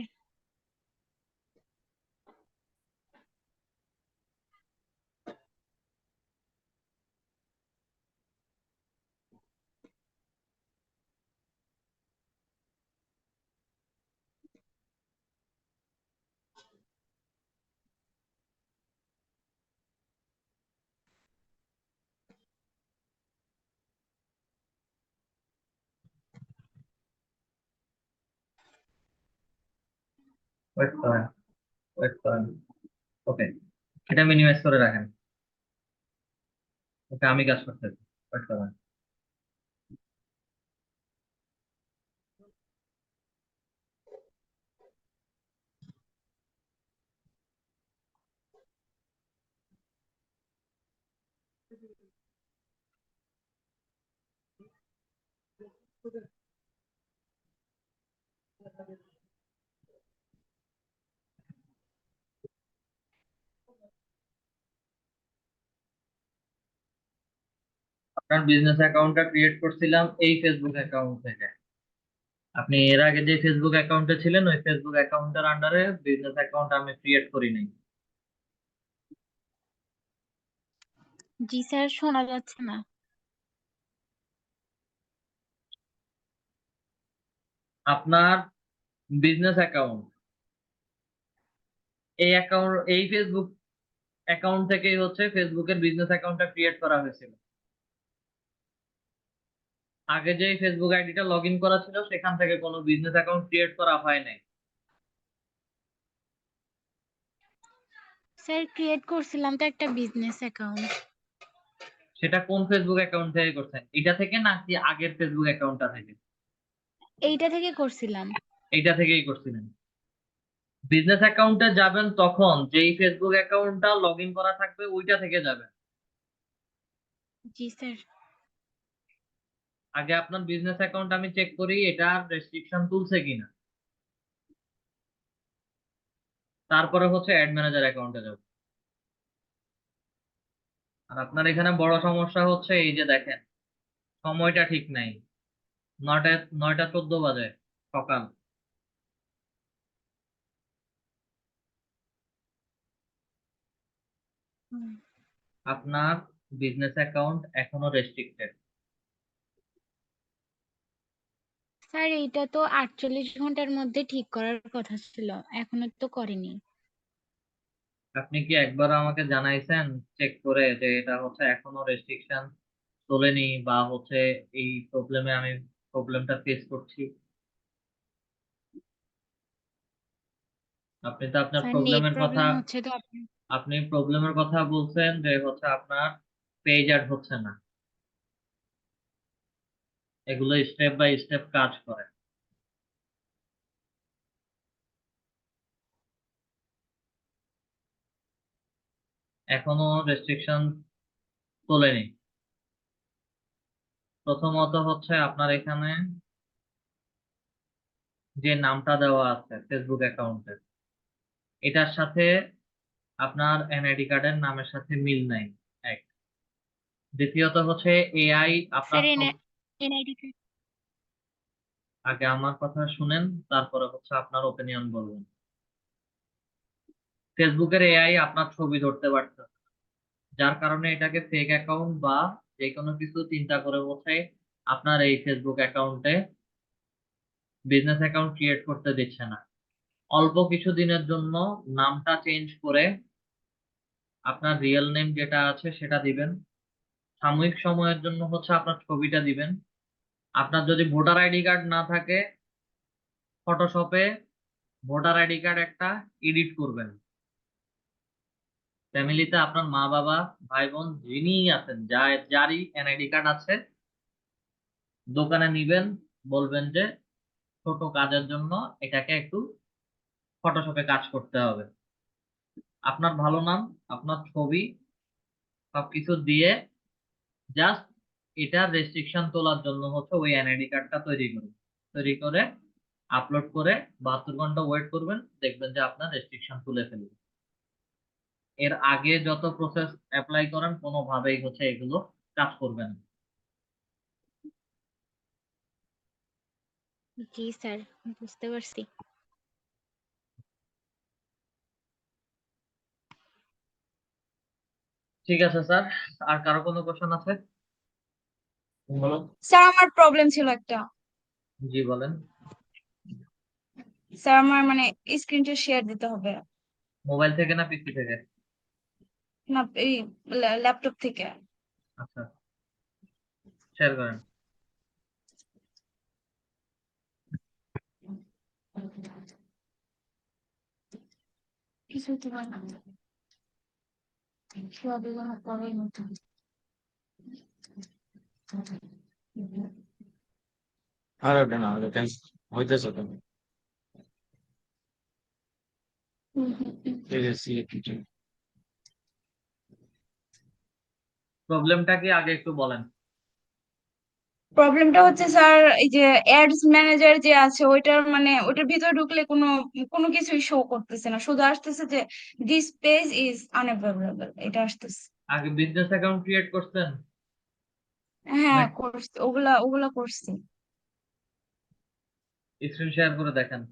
ওয়েট করেন, ওয়েট করেন। ওকে, এটা মিনিমাইজ করে রাখেন। ওকে, আমি কাজ করতেছি, ওয়েট করেন। আপনার বিজনেস অ্যাকাউন্টটা ক্রিয়েট করছিলাম এই ফেসবুক অ্যাকাউন্ট থেকে। আপনি এর আগে যে ফেসবুক অ্যাকাউন্টে ছিলেন ওই ফেসবুক অ্যাকাউন্টের আন্ডারে বিজনেস অ্যাকাউন্ট আমি ক্রিয়েট করি নাই। জি স্যার, শোনা যাচ্ছে না। আপনার বিজনেস অ্যাকাউন্ট, এই ফেসবুক অ্যাকাউন্ট থেকেই হচ্ছে ফেসবুকের বিজনেস অ্যাকাউন্টটা ক্রিয়েট করা হয়েছিল। আগে যে ফেসবুক আইডিটা লগ ইন করা ছিল সেখান থেকে কোনো বিজনেস অ্যাকাউন্ট ক্রিয়েট করা হয় নাই। স্যার ক্রিয়েট করছিলাম তো একটা বিজনেস অ্যাকাউন্ট। সেটা কোন ফেসবুক অ্যাকাউন্ট থেকে করছেন, এটা থেকে নাকি আগের ফেসবুক অ্যাকাউন্টটা থেকে? এইটা থেকে করছিলাম। এইটা থেকেই করছিলেন। বিজনেস অ্যাকাউন্টে যাবেন তখন যেই ফেসবুক অ্যাকাউন্টটা লগ ইন করা থাকবে ওইটা থেকে যাবেন। জি স্যার। আগে আপনার বিজনেস অ্যাকাউন্ট আমি চেক করি এটা রেস্ট্রিকশন তুলছে কিনা, তারপরে হচ্ছে অ্যাড ম্যানেজার অ্যাকাউন্টে যাব। আর আপনার এখানে বড় সমস্যা হচ্ছে এই যে দেখেন সময়টা ঠিক নাই, 9টা 14 বাজে সকাল। হুম। আপনার বিজনেস অ্যাকাউন্ট এখনো রেস্ট্রিক্টেড। স্যার এইটা তো 48 ঘন্টার মধ্যে ঠিক করার কথা ছিল, এখনো তো করেনি। আপনি কি একবার আমাকে জানাইছেন চেক করে যে এটা হচ্ছে এখনো রেস্ট্রিকশন তোলেনি বা হচ্ছে এই আমি প্রবলেমটা ফেস করছি? আপনি তো আপনার স্যার নেট প্রবলেমের কথা, প্রবলেম হচ্ছে তো আপনি। আপনি প্রবলেমের কথা বলছেন যে হচ্ছে আপনার পেজ অ্যাড হচ্ছে না, এগুলো স্টেপ বাই স্টেপ কাজ করে। এখনো রেস্ট্রিকশন তোলেনি। প্রথমত হচ্ছে আপনার এখানে যে নামটা দেওয়া আছে ফেসবুক অ্যাকাউন্টে, এটার সাথে আপনার এনআইডি কার্ডের নামের সাথে মিল নাই, এক। দ্বিতীয়ত হচ্ছে এআই আপনার স্যার সব, এনআইডি কার্ড। আগে আমার কথা শুনেন তারপরে হচ্ছে আপনার ওপিনিয়ন বলবেন। ফেসবুকের এআই আপনার ছবি ধরতে পারছে না, যার কারণে এটাকে ফেক অ্যাকাউন্ট বা যে কোনো কিছু চিন্তা করে হচ্ছে আপনার এই ফেসবুক অ্যাকাউন্টে বিজনেস অ্যাকাউন্ট ক্রিয়েট করতে দিচ্ছে না। অল্প কিছু দিনের জন্য নামটা চেঞ্জ করে আপনার রিয়েল নেম যেটা আছে সেটা দিবেন, সাময়িক সময়ের জন্য হচ্ছে আপনার ছবিটা দিবেন। আপনার যদি ভোটার আইডি কার্ড না থাকে, ফটোশপে ভোটার আইডি কার্ড একটা এডিট করবেন। ফ্যামিলিতে আপনার মা বাবা ভাই বোন যিনি আছেন, যারই এনআইডি কার্ড আছে, দোকানে নিবেন, বলবেন যে ছোট কাজের জন্য এটাকে একটু ফটোশপে কাজ করতে হবে। আপনার ভালো নাম, আপনার ছবি সবকিছু দিয়ে জাস্ট এটার রেস্ট্রিকশন তোলার জন্য হচ্ছে ওই এনআইডি কার্ডটা তৈরি করবেন। তৈরি করে আপলোড করে 72 ঘন্টা ওয়েট করবেন, দেখবেন যে আপনার রেস্ট্রিকশন তুলে ফেলবে। এর আগে যত প্রসেস অ্যাপ্লাই করেন কোনোভাবেই হচ্ছে এগুলো কাজ করবে না। জি স্যার, বুঝতে পারছি। ঠিক আছে স্যার, আর কারো কোনো কোশ্চেন আছে? স্যার আমার প্রবলেম ছিল একটা। জি বলেন। স্যার আমার মানে স্ক্রিনটা শেয়ার দিতে হবে। মোবাইল থেকে না পিসি থেকে? না এই ল্যাপটপ থেকে। আচ্ছা, শেয়ার করেন। কিছু তো হয় না। কিভাবে যেন করার মতো। আর ওটা না ওটা টেনশন হইতেছে তো ঠিক আছে প্রবলেমটা কি আগে একটু বলেন। প্রবলেমটা হচ্ছে স্যার এই যে অ্যাডস ম্যানেজার যে আছে ওইটার মানে ওইটার ভিতরে ঢুকলে কোনো কোনো কিছুই শো করতেছে না, শুধু আসতেছে যে দিস পেজ ইজ আনঅ্যাভেলেবল, এটা আসতেছে। আগে বিজনেস অ্যাকাউন্ট ক্রিয়েট করছেন? হ্যাঁ করছি, ওগুলা ওগুলা করছি। স্ক্রিন শেয়ার করে দেখেন।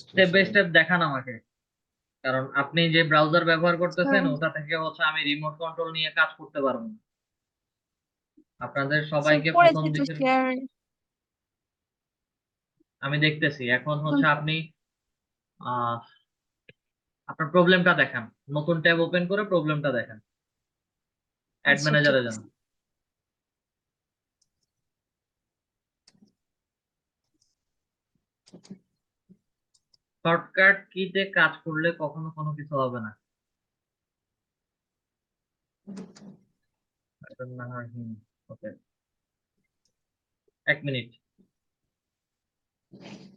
স্টেপ বাই স্টেপ দেখান আমাকে, কারণ আপনি যে ব্রাউজার ব্যবহার করতেছেন ওটা থেকে হচ্ছে আমি রিমোট কন্ট্রোল নিয়ে কাজ করতে পারবো না। আপনাদের স্যার সবাইকে প্রথম করেছি তো দিকের, শেয়ার। আমি দেখতেছি এখন হচ্ছে আপনি আহ আপনার প্রবলেমটা দেখান, নতুন ট্যাব ওপেন করে প্রবলেমটা দেখান, অ্যাড আচ্ছা ঠিক ম্যানেজারে যান। আছে। শর্টকাট কিতে কাজ করলে কখনো কোনো কিছু হবে না। ওকে, 1 মিনিট।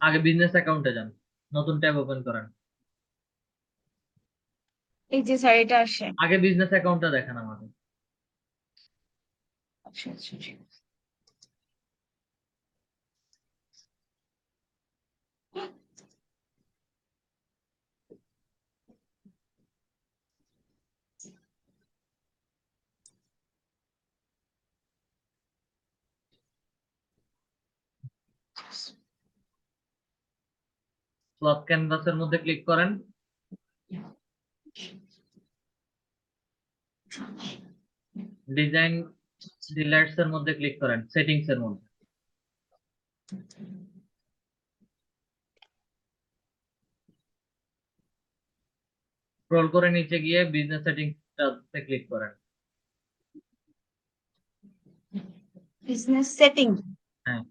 আগে বিজনেস অ্যাকাউন্টে যান, নতুন ট্যাব ওপেন করেন। এই যে স্যার এটা আসে। আগে বিজনেস অ্যাকাউন্টটা দেখেন আমাকে। আচ্ছা আচ্ছা ঠিক আছে। ক্লথ ক্যানভাসের মধ্যে ক্লিক করেন। ডিজাইন ডিলাইটস এর মধ্যে ক্লিক করেন, সেটিংস এর মধ্যে। স্ক্রল করে নিচে গিয়ে বিজনেস সেটিংসটাতে ক্লিক করেন। Business setting. হ্যাঁ,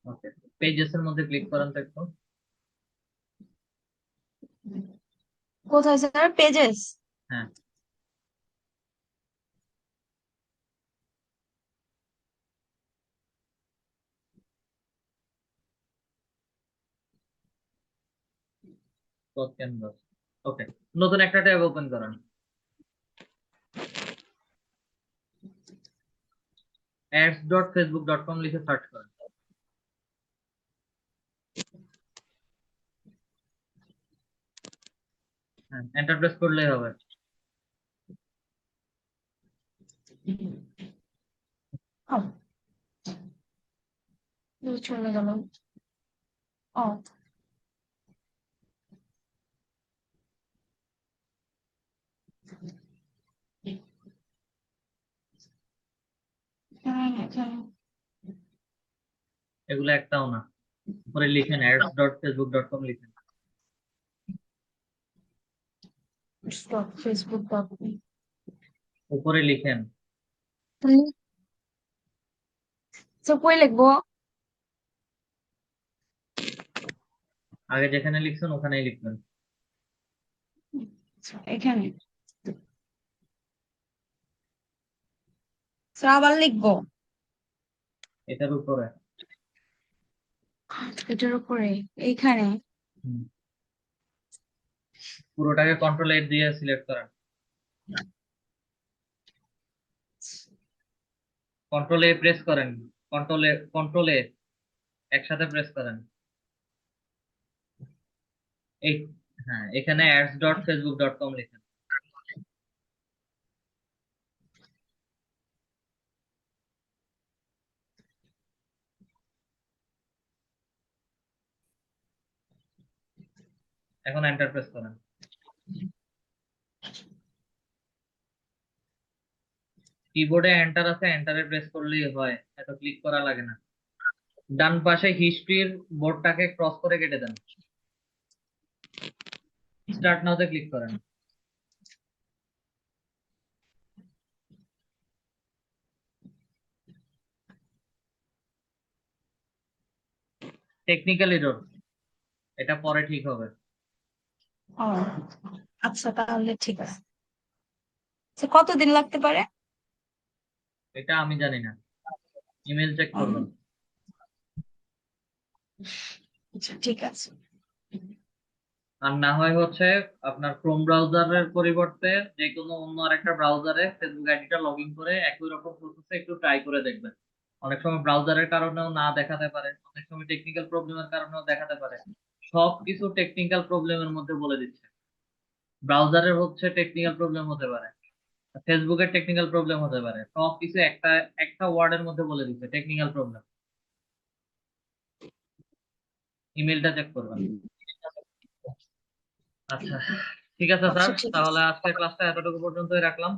ওকে। পেজেস এর মধ্যে ক্লিক করেন তো একটু। কোথায় স্যার? পেজেস। হ্যাঁ, ক্লথ ক্যানভাস। ওকে, নতুন একটা ট্যাব ওপেন করেন। ads.facebook.com লিখে সার্চ করেন। হ্যাঁ, এন্টার প্রেস করলেই হবে। চলে গেল। ও এখানে এগুলো একটাও না। উপরে লিখেন ads.facebook.com লিখেন। facebook.com। উপরে লিখেন। তো কই লিখবো? আগে যেখানে লিখছেন ওখানেই লিখবেন। এখানে স্যার আবার লিখবো? এটার উপরে। এটার উপরে এইখানে। হুম। পুরোটাকে কন্ট্রোল 8 দিয়ে সিলেক্ট করেন। কন্ট্রোল A প্রেস করেন। কন্ট্রোল A একসাথে প্রেস করেন। এই, হ্যাঁ, এখানে ads.facebook.com লিখেন। এখন এন্টার প্রেস করেন। কিবোর্ডে এন্টার আছে, এন্টারে প্রেস করলেই হয়, এত ক্লিক করা লাগে না। ডান পাশে হিস্ট্রির বোর্ডটাকে ক্রস করে কেটে দেন। স্টার্ট নাওতে ক্লিক করেন। টেকনিক্যাল এরর, এটা পরে ঠিক হবে। ও আচ্ছা তাহলে ঠিক আছে। আচ্ছা, কতদিন লাগতে পারে? এটা আমি জানি না, ইমেল চেক করবেন। আচ্ছা ঠিক আছে। আর না হয় হচ্ছে আপনার ক্রোম ব্রাউজারের পরিবর্তে যে কোনো অন্য আরেকটা ব্রাউজারে ফেসবুক আইডিটা লগ ইন করে একই রকম প্রসেসে একটু ট্রাই করে দেখবেন। অনেক সময় ব্রাউজারের কারণেও না দেখাতে পারে, অনেক সময় টেকনিক্যাল প্রবলেমের কারণেও দেখাতে পারে। সবকিছু টেকনিক্যাল প্রবলেমের মধ্যে বলে দিচ্ছে। ব্রাউজারের হচ্ছে টেকনিক্যাল প্রবলেম হতে পারে, ফেসবুকের টেকনিক্যাল প্রবলেম হতে পারে, সবকিছু একটা একটা ওয়ার্ডের মধ্যে বলে দিচ্ছে টেকনিক্যাল প্রবলেম। ইমেলটা চেক করবেন। আচ্ছা, ঠিক আছে স্যার, আচ্ছা ঠিক আছে। তাহলে আজকের ক্লাসটা এতটুকু পর্যন্তই রাখলাম।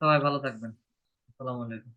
সবাই ভালো থাকবেন। আসসালামু আলাইকুম।